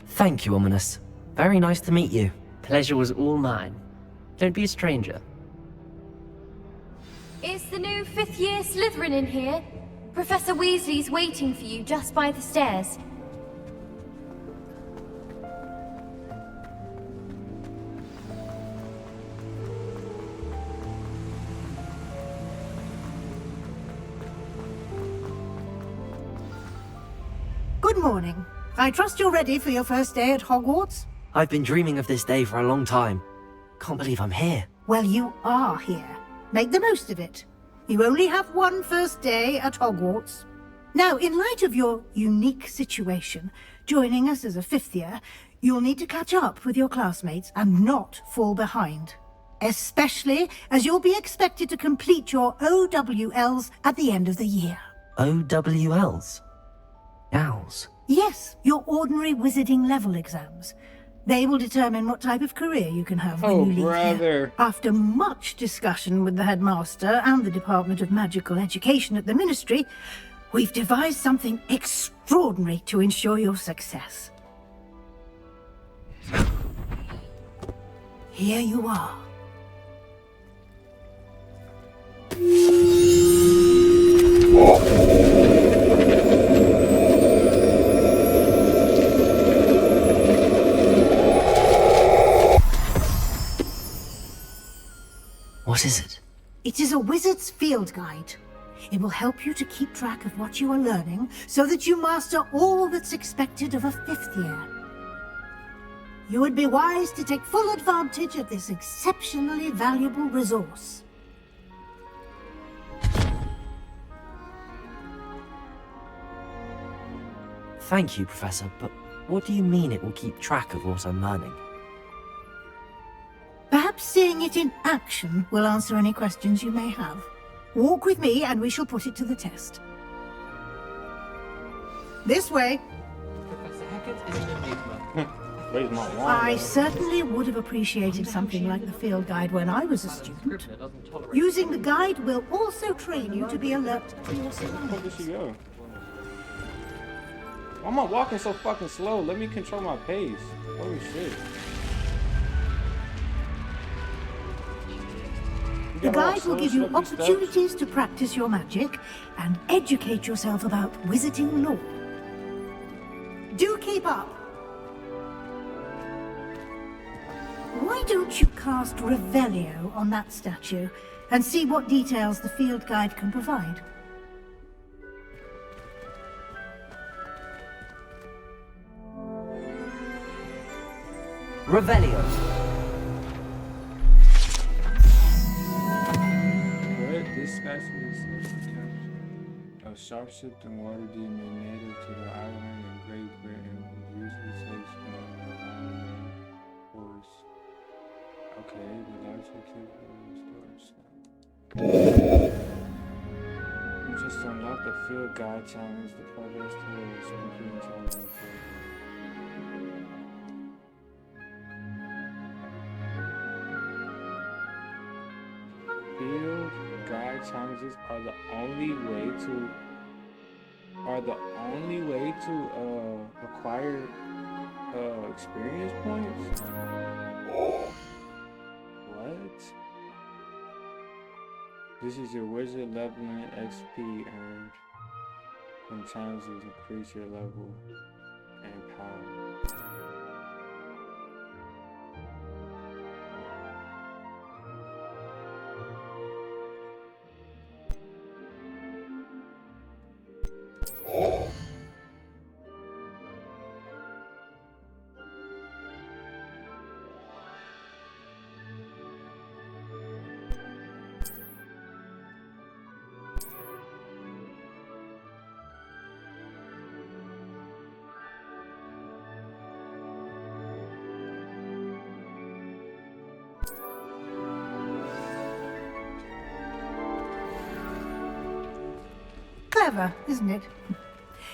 Thank you, Ominous. Very nice to meet you. Pleasure was all mine. Don't be a stranger. Is the new 5th year Slytherin in here? Professor Weasley's waiting for you just by the stairs. Good morning. I trust you're ready for your first day at Hogwarts? I've been dreaming of this day for a long time. Can't believe I'm here. Well, you are here. Make the most of it. You only have one first day at Hogwarts. Now, in light of your unique situation, joining us as a 5th year, you'll need to catch up with your classmates and not fall behind. Especially as you'll be expected to complete your OWLs at the end of the year. OWLs? Owls? Yes, your ordinary wizarding level exams. They will determine what type of career you can have when you leave here. After much discussion with the headmaster and the Department of Magical Education at the Ministry, we've devised something extraordinary to ensure your success. Here you are. What is it? It is a wizard's field guide. It will help you to keep track of what you are learning so that you master all that's expected of a 5th year. You would be wise to take full advantage of this exceptionally valuable resource. Thank you, Professor, but what do you mean it will keep track of what I'm learning? Perhaps seeing it in action will answer any questions you may have. Walk with me and we shall put it to the test. This way. Professor Hackett is an enigma. Raise my wand. I certainly would have appreciated something like the field guide when I was a student. Using the guide will also train you to be alert to your surroundings. Where did she go? Why am I walking so fucking slow? Let me control my pace. Holy shit. The got all guide will give you slippy steps. opportunities to practice your magic and educate yourself about wizarding lore. Do keep up! Why don't you cast Revelio on that statue and see what details the field guide can provide? Revelio. What? This statue is a sharpshooter and water demon native to the island in Great Britain who usually takes from an iron horse. Okay, the larger stores. You just unlocked the field guide challenge, the progress towards completing challenge. Field guide challenges are the only way to acquire experience points. What? This is your wizard leveling XP earned from challenges increase your level and power. Clever, isn't it?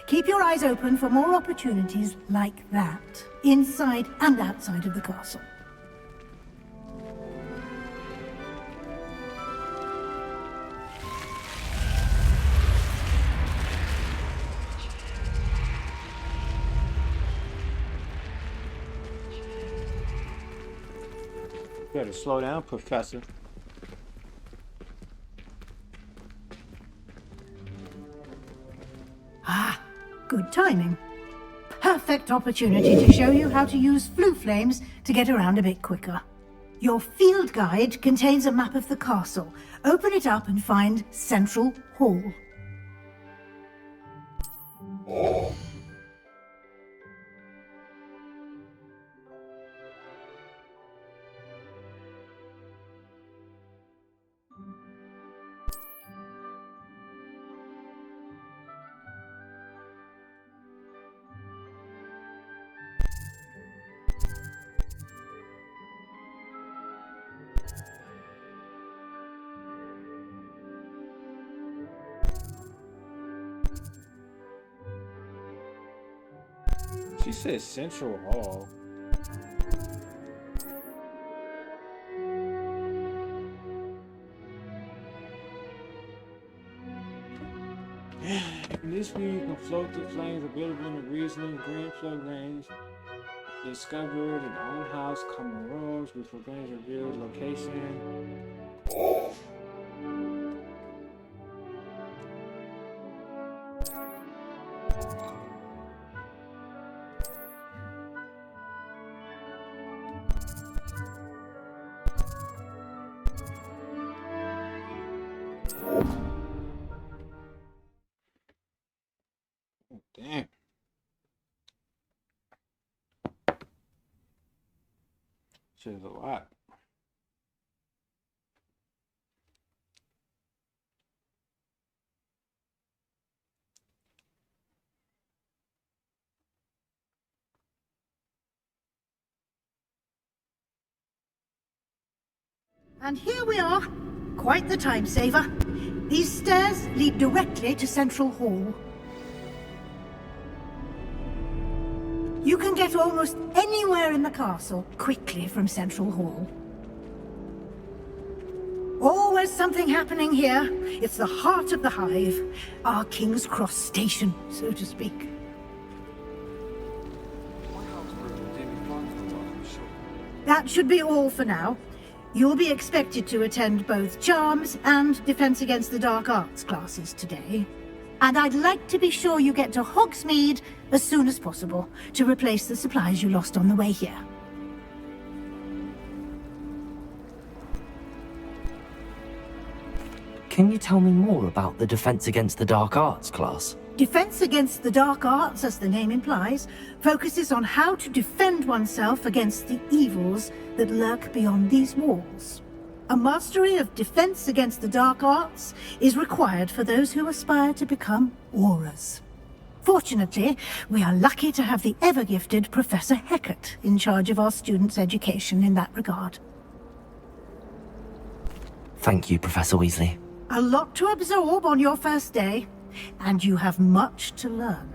Keep your eyes open for more opportunities like that, inside and outside of the castle. Better slow down, Professor. Ah, good timing. Perfect opportunity to show you how to use flue flames to get around a bit quicker. Your field guide contains a map of the castle. Open it up and find Central Hall. She said Central Hall. In this view, you can float through flames available in the Riesling Green Flood Range. Discovered an own house, common rooms, which will gain revealed location. Damn. Shit is a lot. And here we are. Quite the time saver. These stairs lead directly to Central Hall. You can get almost anywhere in the castle quickly from Central Hall. Always something happening here. It's the heart of the hive. Our King's Cross station, so to speak. That should be all for now. You'll be expected to attend both Charms and Defense Against the Dark Arts classes today. And I'd like to be sure you get to Hogsmeade as soon as possible to replace the supplies you lost on the way here. Can you tell me more about the Defense Against the Dark Arts class? Defense Against the Dark Arts, as the name implies, focuses on how to defend oneself against the evils that lurk beyond these walls. A mastery of Defense Against the Dark Arts is required for those who aspire to become Aurors. Fortunately, we are lucky to have the ever-gifted Professor Hecat in charge of our students' education in that regard. Thank you, Professor Weasley. A lot to absorb on your first day, and you have much to learn.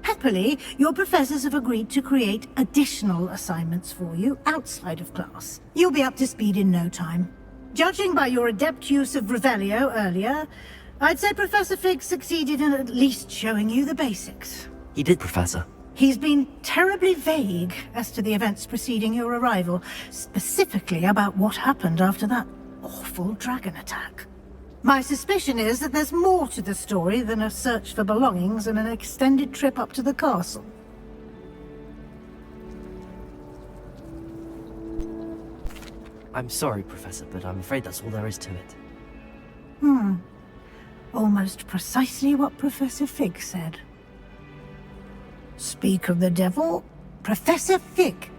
Happily, your professors have agreed to create additional assignments for you outside of class. You'll be up to speed in no time. Judging by your adept use of Revelio earlier, I'd say Professor Fig succeeded in at least showing you the basics. He did, Professor. He's been terribly vague as to the events preceding your arrival, specifically about what happened after that awful dragon attack. My suspicion is that there's more to the story than a search for belongings and an extended trip up to the castle. I'm sorry, Professor, but I'm afraid that's all there is to it. Almost precisely what Professor Fig said. Speak of the devil, Professor Fig.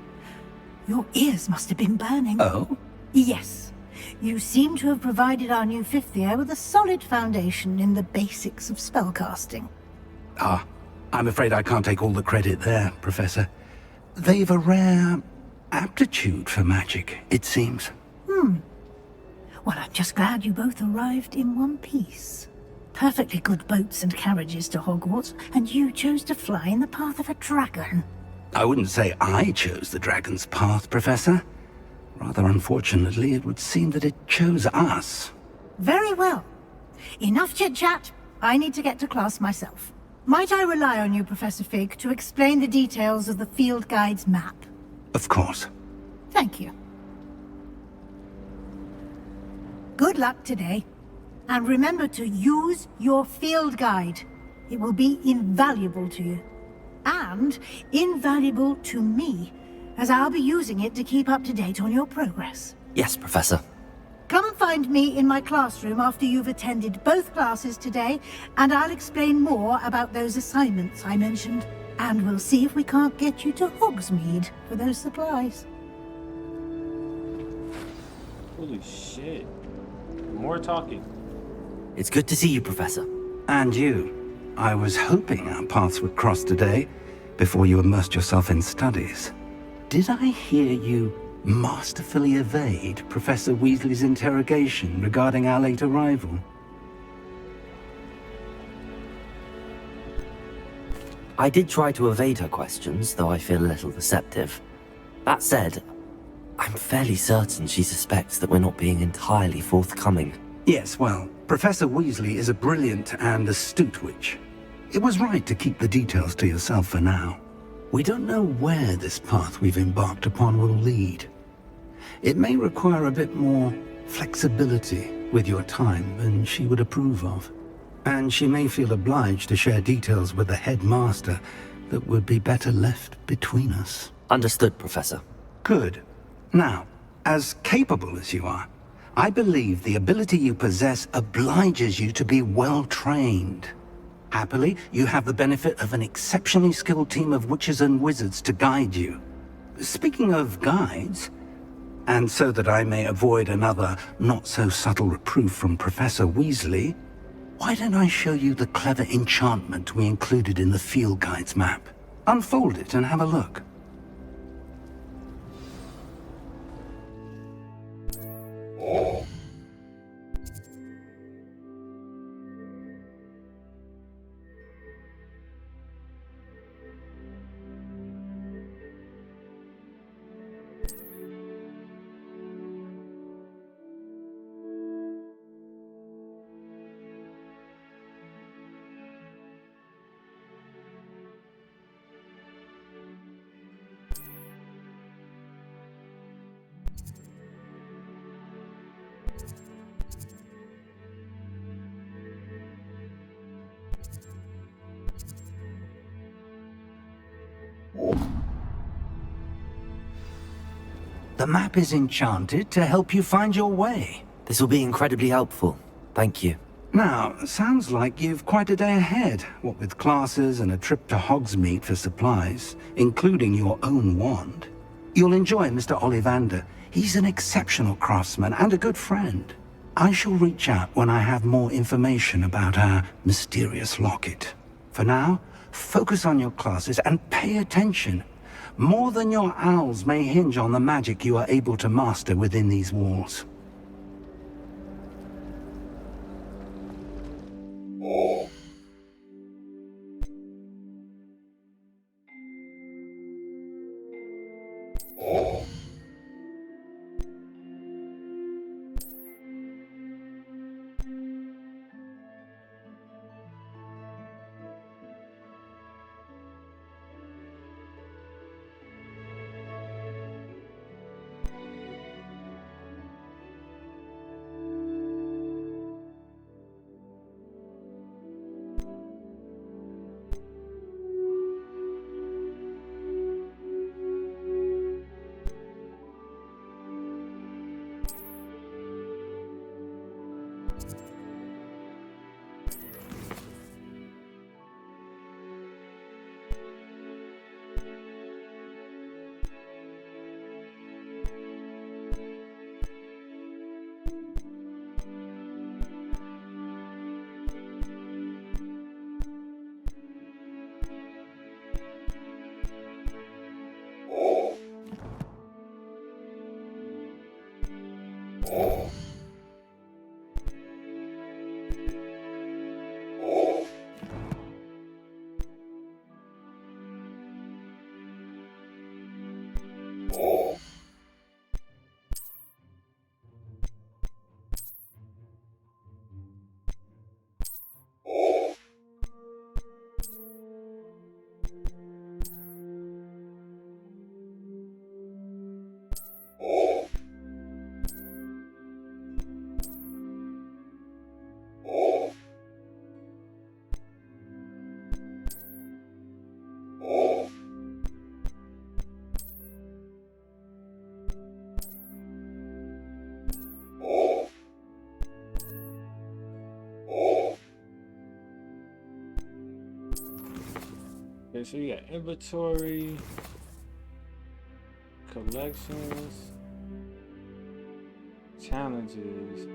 Your ears must have been burning. Oh? Yes. You seem to have provided our new fifth year with a solid foundation in the basics of spellcasting. Ah, I'm afraid I can't take all the credit there, Professor. They've a rare aptitude for magic, it seems. Well, I'm just glad you both arrived in one piece. Perfectly good boats and carriages to Hogwarts, and you chose to fly in the path of a dragon. I wouldn't say I chose the dragon's path, Professor. Rather unfortunately, it would seem that it chose us. Very well. Enough chit-chat. I need to get to class myself. Might I rely on you, Professor Fig, to explain the details of the field guide's map? Of course. Thank you. Good luck today. And remember to use your field guide. It will be invaluable to you. And invaluable to me, as I'll be using it to keep up to date on your progress. Yes, Professor. Come and find me in my classroom after you've attended both classes today, and I'll explain more about those assignments I mentioned. And we'll see if we can't get you to Hogsmeade for those supplies. Holy shit. More talking. It's good to see you, Professor. And you. I was hoping our paths would cross today, before you immersed yourself in studies. Did I hear you masterfully evade Professor Weasley's interrogation regarding our late arrival? I did try to evade her questions, though I feel a little receptive. That said, I'm fairly certain she suspects that we're not being entirely forthcoming. Yes, well, Professor Weasley is a brilliant and astute witch. It was right to keep the details to yourself for now. We don't know where this path we've embarked upon will lead. It may require a bit more flexibility with your time than she would approve of. And she may feel obliged to share details with the headmaster that would be better left between us. Understood, Professor. Good. Now, as capable as you are, I believe the ability you possess obliges you to be well trained. Happily, you have the benefit of an exceptionally skilled team of witches and wizards to guide you. Speaking of guides, and so that I may avoid another not-so-subtle reproof from Professor Weasley, why don't I show you the clever enchantment we included in the field guide's map? Unfold it and have a look. The map is enchanted to help you find your way. This will be incredibly helpful. Thank you. Now, sounds like you've quite a day ahead, what with classes and a trip to Hogsmeade for supplies, including your own wand. You'll enjoy Mr. Ollivander. He's an exceptional craftsman and a good friend. I shall reach out when I have more information about our mysterious locket. For now, focus on your classes and pay attention. More than your owls may hinge on the magic you are able to master within these walls. Okay, so you got inventory, collections, challenges.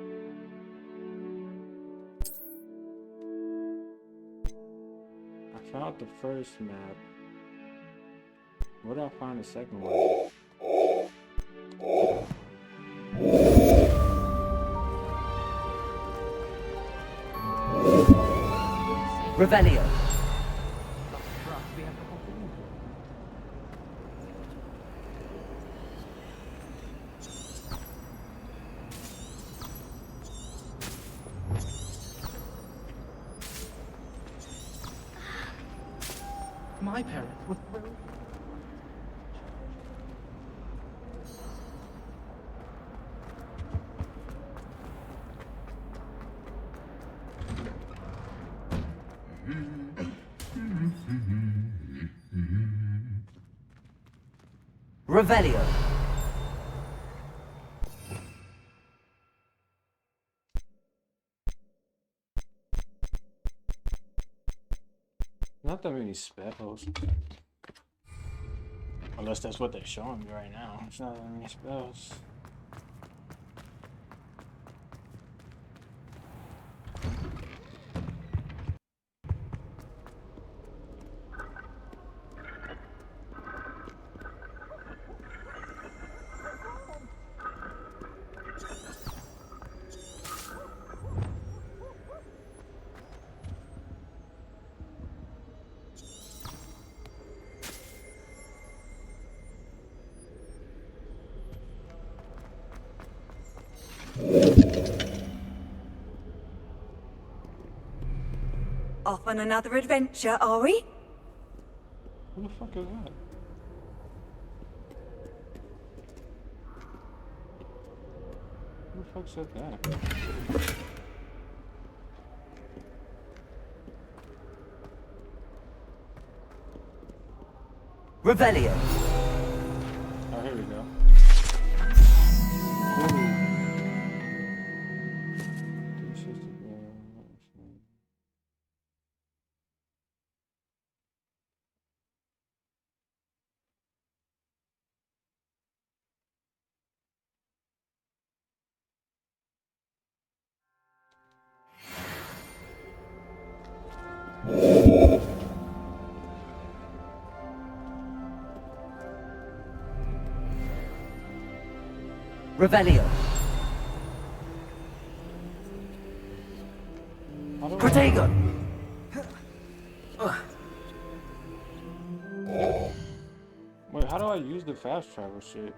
I found the first map. Where did I find the second one? Revelio. My parents were thrilled. Revelio. Not that many spells. Unless that's what they're showing me right now. It's not that many spells. Off on another adventure, are we? Who the fuck is that? Who the fuck said that? Revelio. Oh, here we go. Revelio. Protego. Wait, how do I use the fast travel shit?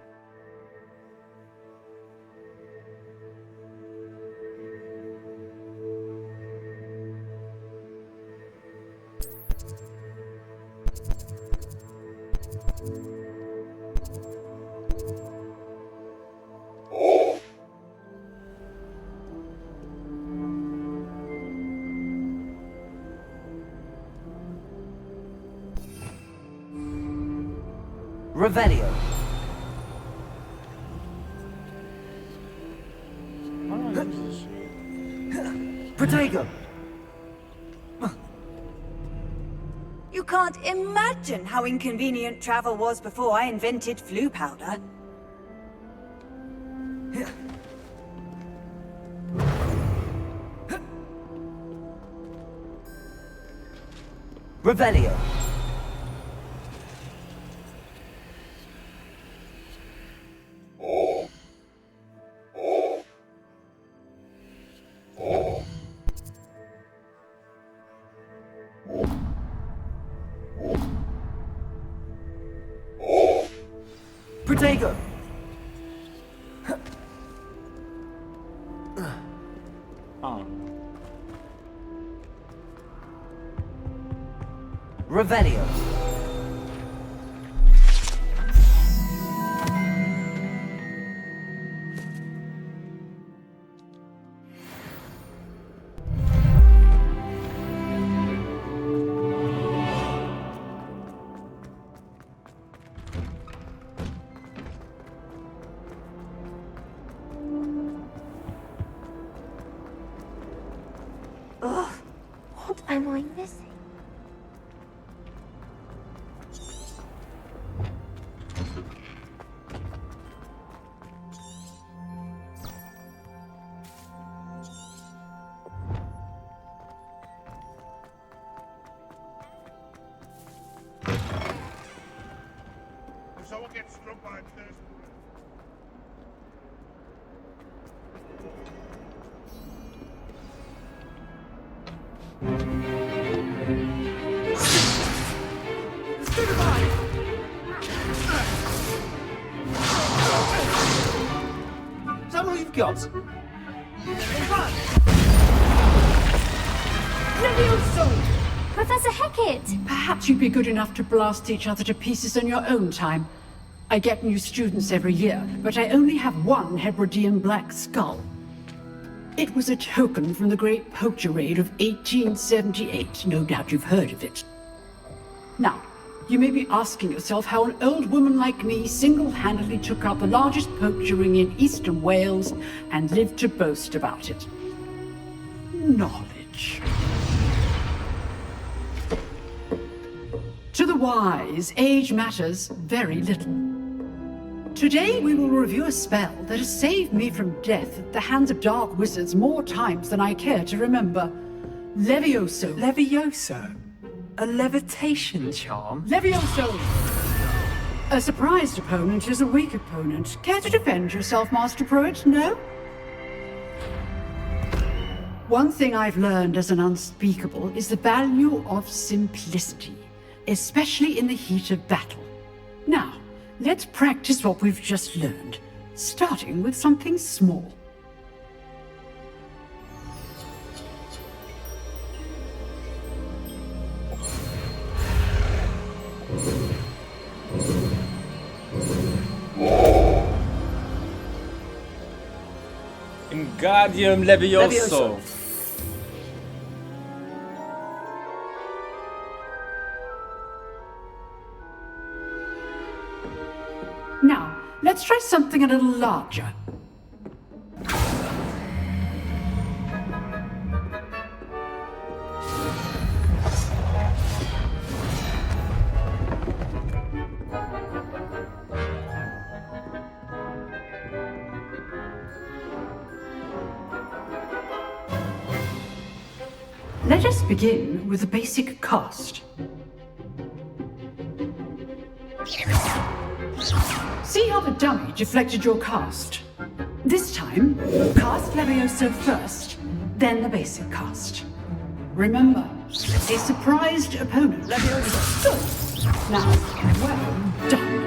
Revelio. How do I use this shit? Protego. You can't imagine how inconvenient travel was before I invented flu powder. Revelio. Protego. Oh. Revelio. Ugh, what am I missing? If someone gets struck by a thirst Is that all you've got? Professor Hecat! Perhaps you'd be good enough to blast each other to pieces on your own time. I get new students every year, but I only have one Hebridean black skull. It was a token from the Great Poacher Raid of 1878. No doubt you've heard of it. Now, you may be asking yourself how an old woman like me single-handedly took out the largest poacher ring in eastern Wales and lived to boast about it. Knowledge. To the wise, age matters very little. Today we will review a spell that has saved me from death at the hands of dark wizards more times than I care to remember. Levioso. Levioso? A levitation charm? Levioso! A surprised opponent is a weak opponent. Care to defend yourself, Master Pruitt? No? One thing I've learned as an unspeakable is the value of simplicity, especially in the heat of battle. Now, let's practice what we've just learned, starting with something small. Wingardium Levioso. Now, let's try something a little larger. Let us begin with the basic cast. See how the dummy deflected your cast? This time, cast Levioso first, then the basic cast. Remember, a surprised opponent, Levioso. Good. Now, well done.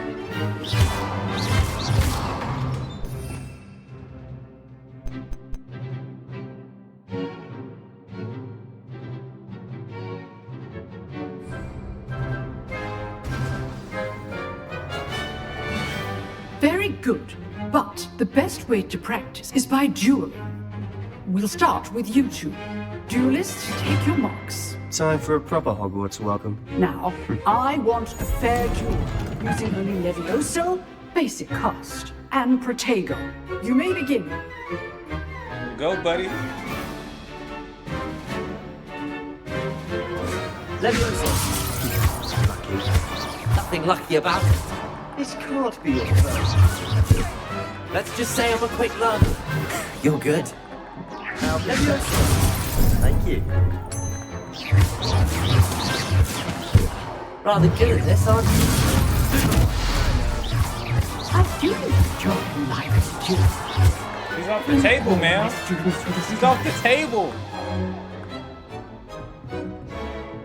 Very good, but the best way to practice is by dueling. We'll start with you two. Duelists, take your marks. Time for a proper Hogwarts welcome. Now, I want a fair duel, using only Levioso, basic cast, and Protego. You may begin. Go, buddy. Levioso. Lucky. Nothing lucky about it. This can't be your first. Let's just say I'm a quick learner. You're good. Levioso. Thank you. Rather good at this, aren't you? I do enjoy life too. He's off the table, man. He's off the table.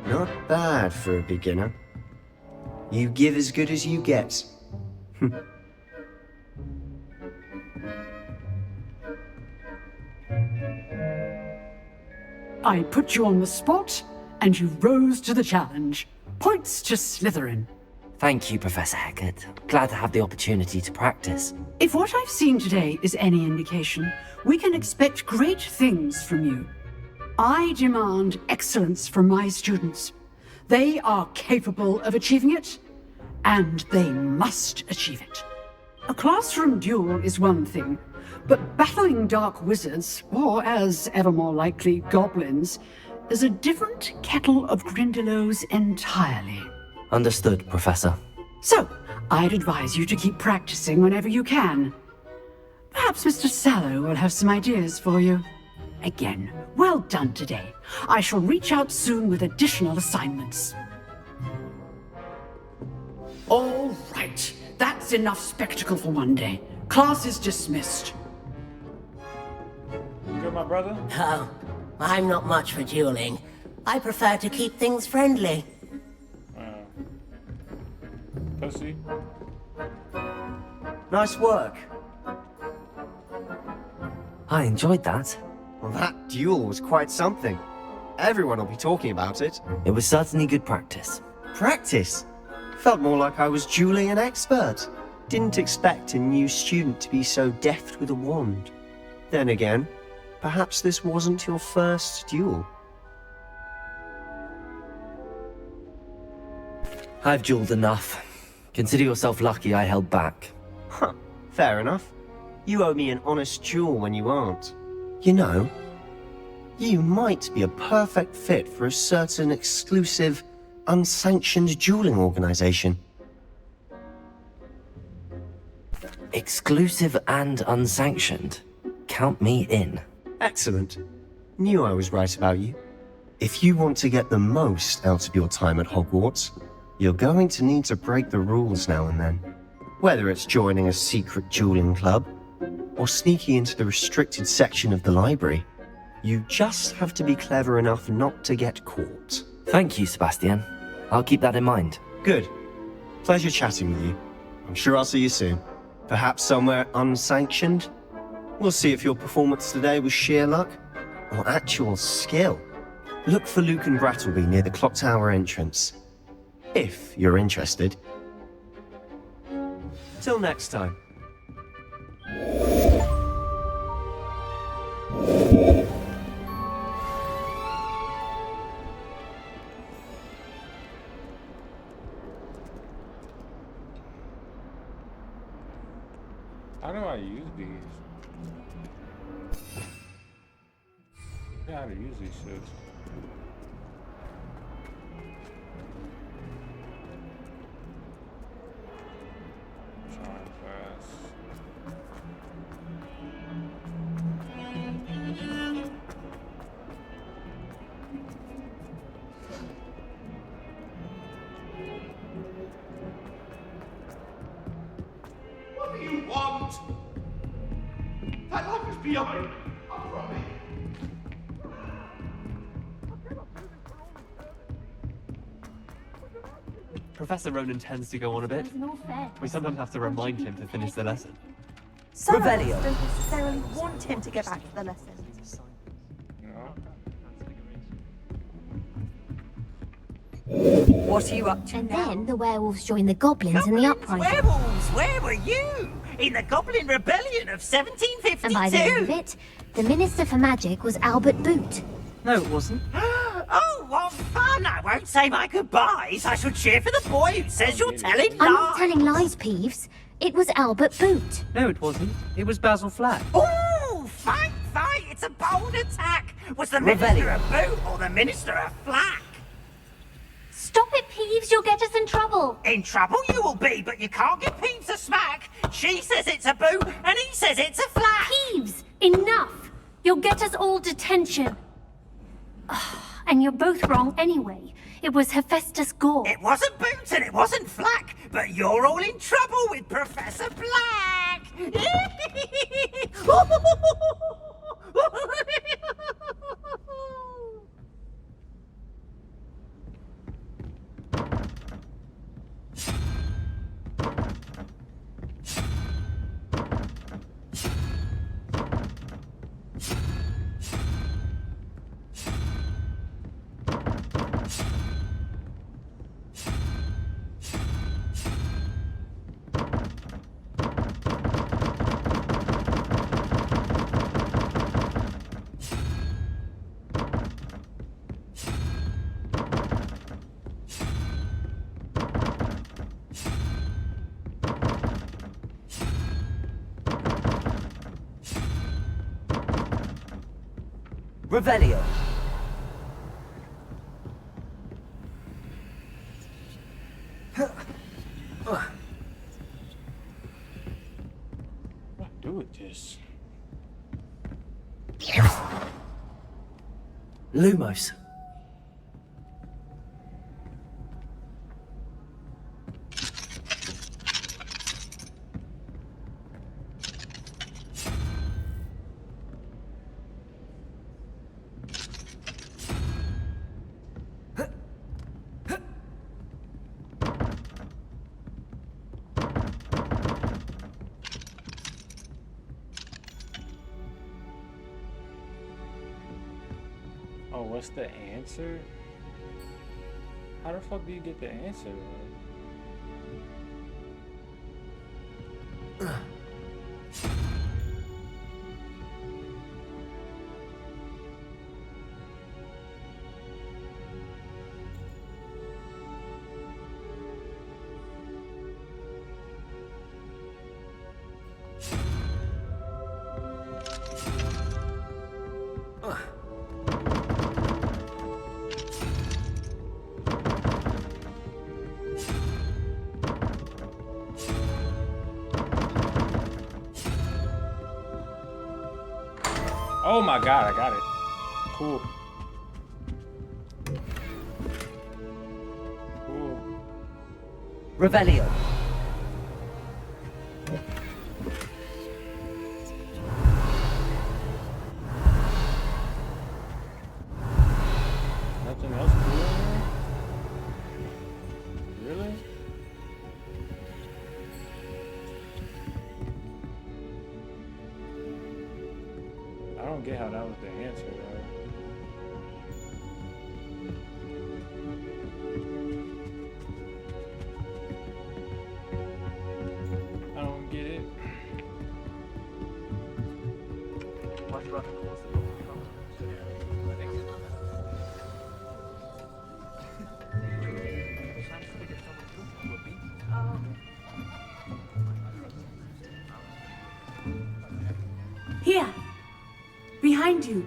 Not bad for a beginner. You give as good as you get. I put you on the spot, and you rose to the challenge. Points to Slytherin. Thank you, Professor Hecat. Glad to have the opportunity to practice. If what I've seen today is any indication, we can expect great things from you. I demand excellence from my students. They are capable of achieving it, and they must achieve it. A classroom duel is one thing, but battling dark wizards, or as ever more likely, goblins, is a different kettle of Grindylows entirely. Understood, Professor. So, I'd advise you to keep practicing whenever you can. Perhaps Mr. Sallow will have some ideas for you. Again, well done today. I shall reach out soon with additional assignments. All right, that's enough spectacle for one day. Class is dismissed. Good, my brother? Oh, I'm not much for dueling. I prefer to keep things friendly. Pussy. Nice work. I enjoyed that. Well, that duel was quite something. Everyone will be talking about it. It was certainly good practice. Practice? Felt more like I was dueling an expert. Didn't expect a new student to be so deft with a wand. Then again, perhaps this wasn't your first duel. I've dueled enough. Consider yourself lucky I held back. Huh, fair enough. You owe me an honest duel when you aren't. You know, you might be a perfect fit for a certain exclusive, unsanctioned dueling organization. Exclusive and unsanctioned. Count me in. Excellent. Knew I was right about you. If you want to get the most out of your time at Hogwarts, you're going to need to break the rules now and then. Whether it's joining a secret dueling club, or sneaking into the restricted section of the library, you just have to be clever enough not to get caught. Thank you, Sebastian. I'll keep that in mind. Good. Pleasure chatting with you. I'm sure I'll see you soon. Perhaps somewhere unsanctioned? We'll see if your performance today was sheer luck, or actual skill. Look for Luke and Brattleby near the clock tower entrance. If you're interested. Till next time. How do I use these? I forget how to use these shits. Trying fast. What do you want? That life is beyond me. I promise. Professor Ronan tends to go on a bit. We sometimes have to remind him to finish the lesson. Some of us don't necessarily want him to get back to the lesson. What are you up to And now? then the werewolves joined the goblins in the uprising. Werewolves, where were you? In the Goblin Rebellion of 1752? And by the end of it, the Minister for Magic was Albert Boot. No, it wasn't. Oh, what fun! I won't say my goodbyes. I shall cheer for the boy who says you're telling lies. I'm not telling lies, Peeves. It was Albert Boot. No, it wasn't. It was Basil Flack. Oh, fight, fight! It's a bold attack. Was the Minister a boot or the Minister a flack? Stop it, Peeves. You'll get us in trouble. In trouble you will be, but you can't give Peeves a smack. She says it's a boot, and he says it's a flack. Peeves, enough. You'll get us all detention. And you're both wrong anyway. It was Hephaestus Gore. It wasn't Boots and it wasn't Flack, but you're all in trouble with Professor Black. Revelio. What do I do with this? Lumos. Oh, what's the answer? How the fuck do you get the answer? Oh my god, I got it. Cool. Cool. Revelio. Nothing else cool in there? Really? I don't get how that was the answer, though. I don't get it. Here. Behind you.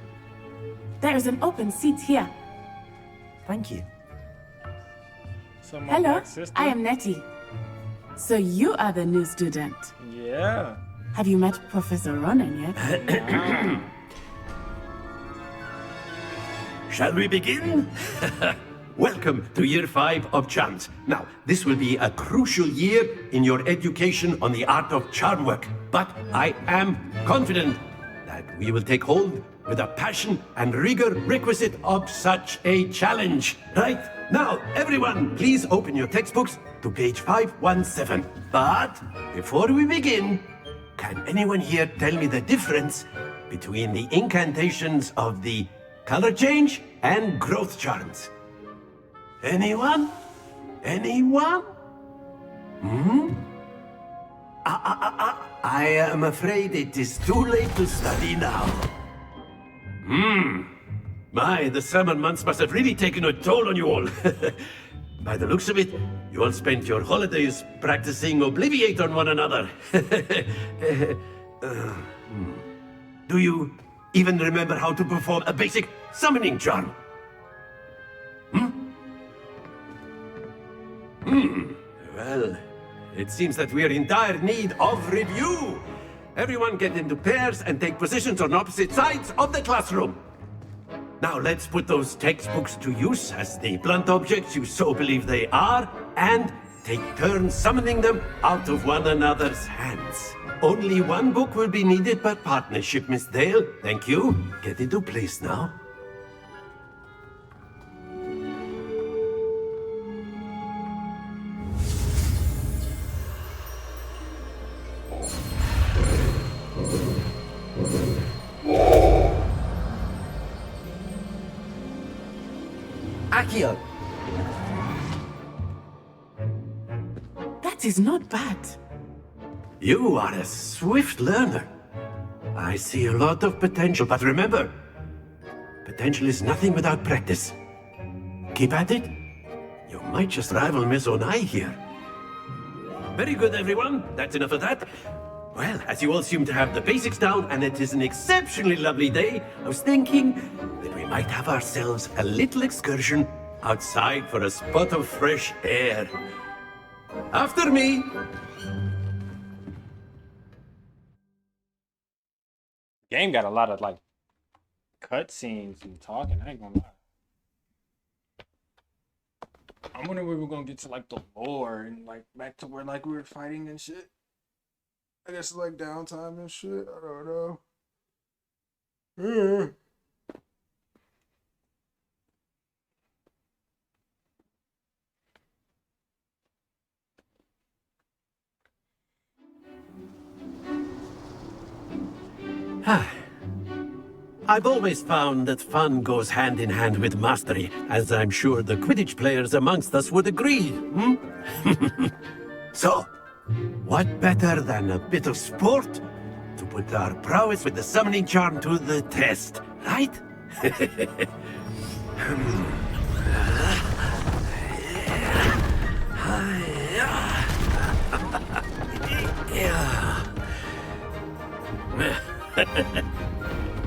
There is an open seat here. Thank you. So my Hello, black sister? I am Nettie. So you are the new student. Yeah. Have you met Professor Ronan yet? Shall we begin? Welcome to Year 5 of Charms. Now, this will be a crucial year in your education on the art of charm work. But I am confident that we will take hold with the passion and rigor requisite of such a challenge. Right? Now, everyone, please open your textbooks to page 517. But before we begin, can anyone here tell me the difference between the incantations of the color change and growth charms? Anyone? Anyone? Hmm? I am afraid it is too late to study now. My, the summer months must have really taken a toll on you all. By the looks of it, you all spent your holidays practicing Obliviate on one another. Do you even remember how to perform a basic summoning charm? Well, it seems that we are in dire need of review. Everyone get into pairs and take positions on opposite sides of the classroom. Now let's put those textbooks to use as the blunt objects you so believe they are, and take turns summoning them out of one another's hands. Only one book will be needed per partnership, Miss Dale. Thank you. Get into place now. Accio! That is not bad. You are a swift learner. I see a lot of potential, but remember, potential is nothing without practice. Keep at it. You might just rival Miss Onai here. Very good, everyone. That's enough of that. Well, as you all seem to have the basics down, and it is an exceptionally lovely day, I was thinking that we might have ourselves a little excursion outside for a spot of fresh air. After me! Game got a lot of like cutscenes and talking. I ain't gonna lie. I'm wondering when we're gonna get to like the lore and like back to where like we were fighting and shit. I guess like downtime and shit. I don't know. Yeah. I've always found that fun goes hand in hand with mastery, as I'm sure the Quidditch players amongst us would agree. So, what better than a bit of sport to put our prowess with the summoning charm to the test, right?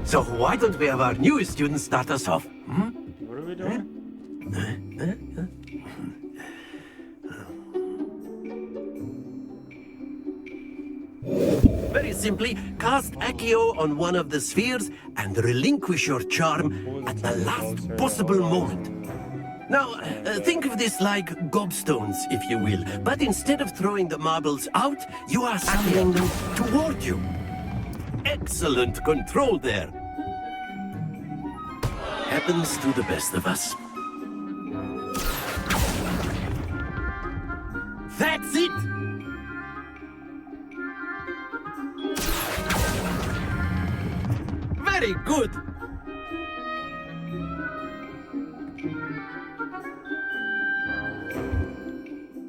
So why don't we have our newest student start us off? What are we doing? Very simply, cast Accio on one of the spheres and relinquish your charm at the last possible moment. Now, think of this like gobstones, if you will, but instead of throwing the marbles out, you are summoning them toward you. Excellent control there. Happens to the best of us. That's it! Very good!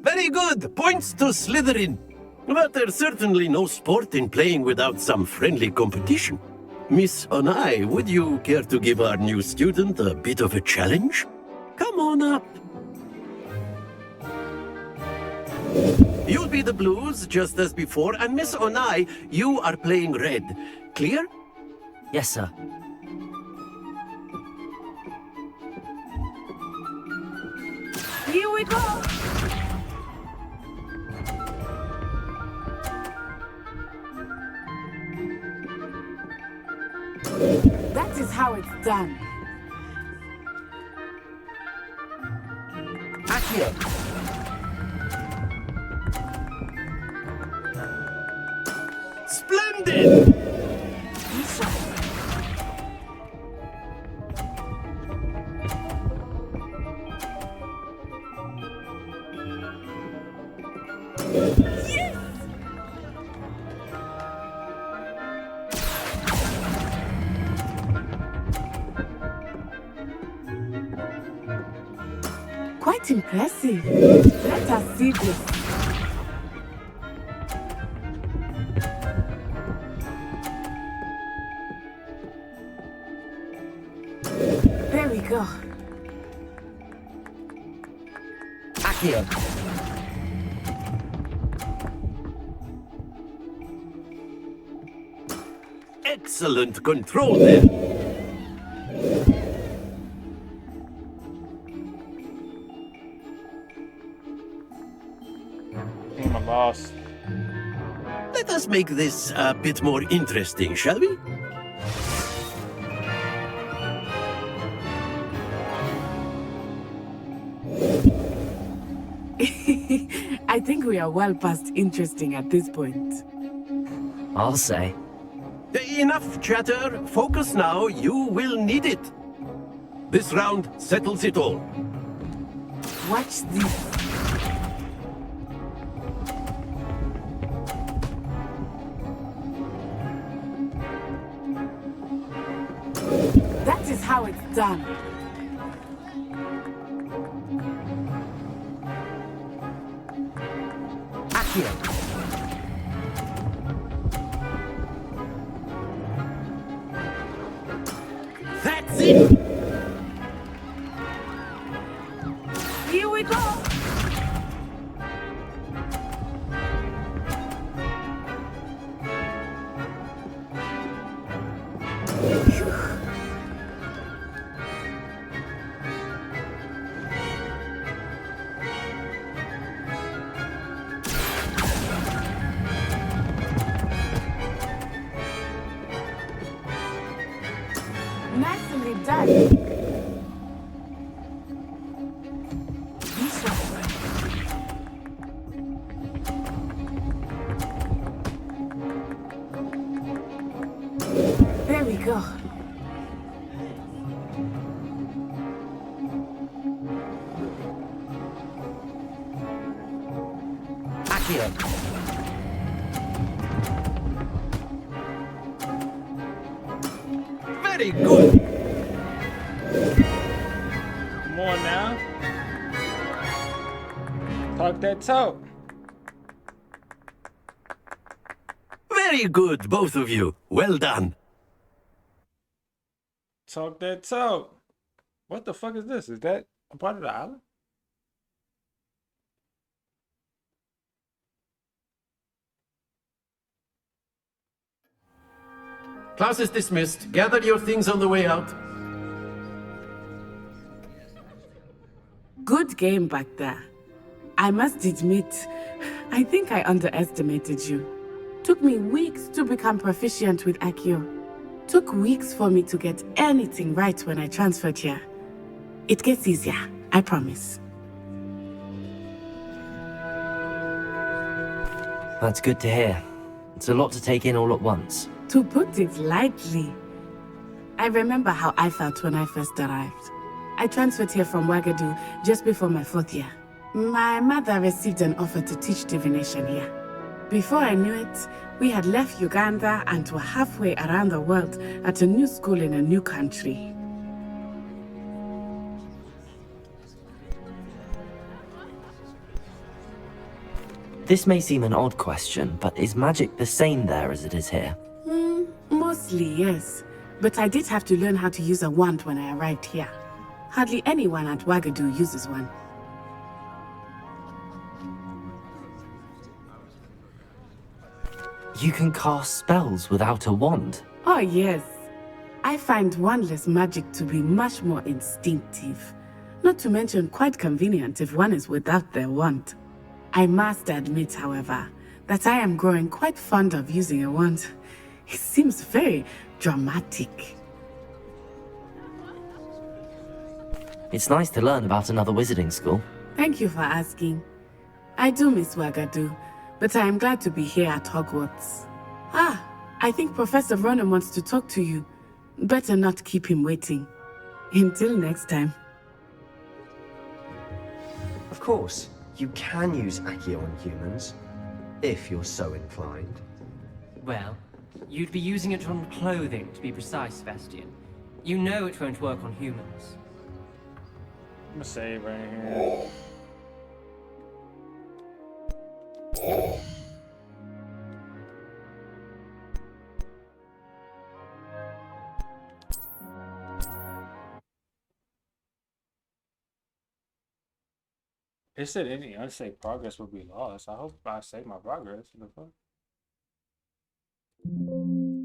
Very good! Points to Slytherin. But there's certainly no sport in playing without some friendly competition. Miss Onai, would you care to give our new student a bit of a challenge? Come on up. You'll be the blues, just as before, and Miss Onai, you are playing red. Clear? Yes, sir. Here we go! That is how it's done. Accio! Splendid! Quite impressive. Let us see this. There we go. Accio! Excellent control there. I'm a boss. Let us make this a bit more interesting, shall we? I think we are well past interesting at this point. I'll say. Enough chatter. Focus now. You will need it. This round settles it all. Watch this. That is how it's done. Accio! That's it! Here we go! Nicely done. There we go. Accio! Very good! Come on now. Talk that talk. Very good, both of you. Well done. Talk that talk. What the fuck is this? Is that a part of the island? Class is dismissed. Gather your things on the way out. Good game back there. I must admit, I think I underestimated you. Took me weeks to become proficient with Accio. Took weeks for me to get anything right when I transferred here. It gets easier, I promise. That's good to hear. It's a lot to take in all at once. To put it lightly, I remember how I felt when I first arrived. I transferred here from Ouagadougou just before my 4th year. My mother received an offer to teach divination here. Before I knew it, we had left Uganda and were halfway around the world at a new school in a new country. This may seem an odd question, but is magic the same there as it is here? Mostly, yes. But I did have to learn how to use a wand when I arrived here. Hardly anyone at Ouagadougou uses one. You can cast spells without a wand? Oh yes. I find wandless magic to be much more instinctive, not to mention quite convenient if one is without their wand. I must admit, however, that I am growing quite fond of using a wand. It seems very dramatic. It's nice to learn about another wizarding school. Thank you for asking. I do miss Wagadu, but I am glad to be here at Hogwarts. Ah, I think Professor Ronan wants to talk to you. Better not keep him waiting. Until next time. Of course, you can use Accio on humans, if you're so inclined. Well, you'd be using it on clothing, to be precise, Sebastian. You know it won't work on humans. I'm gonna save right here. It said any unsaved progress will be lost. I hope I save my progress. What the fuck?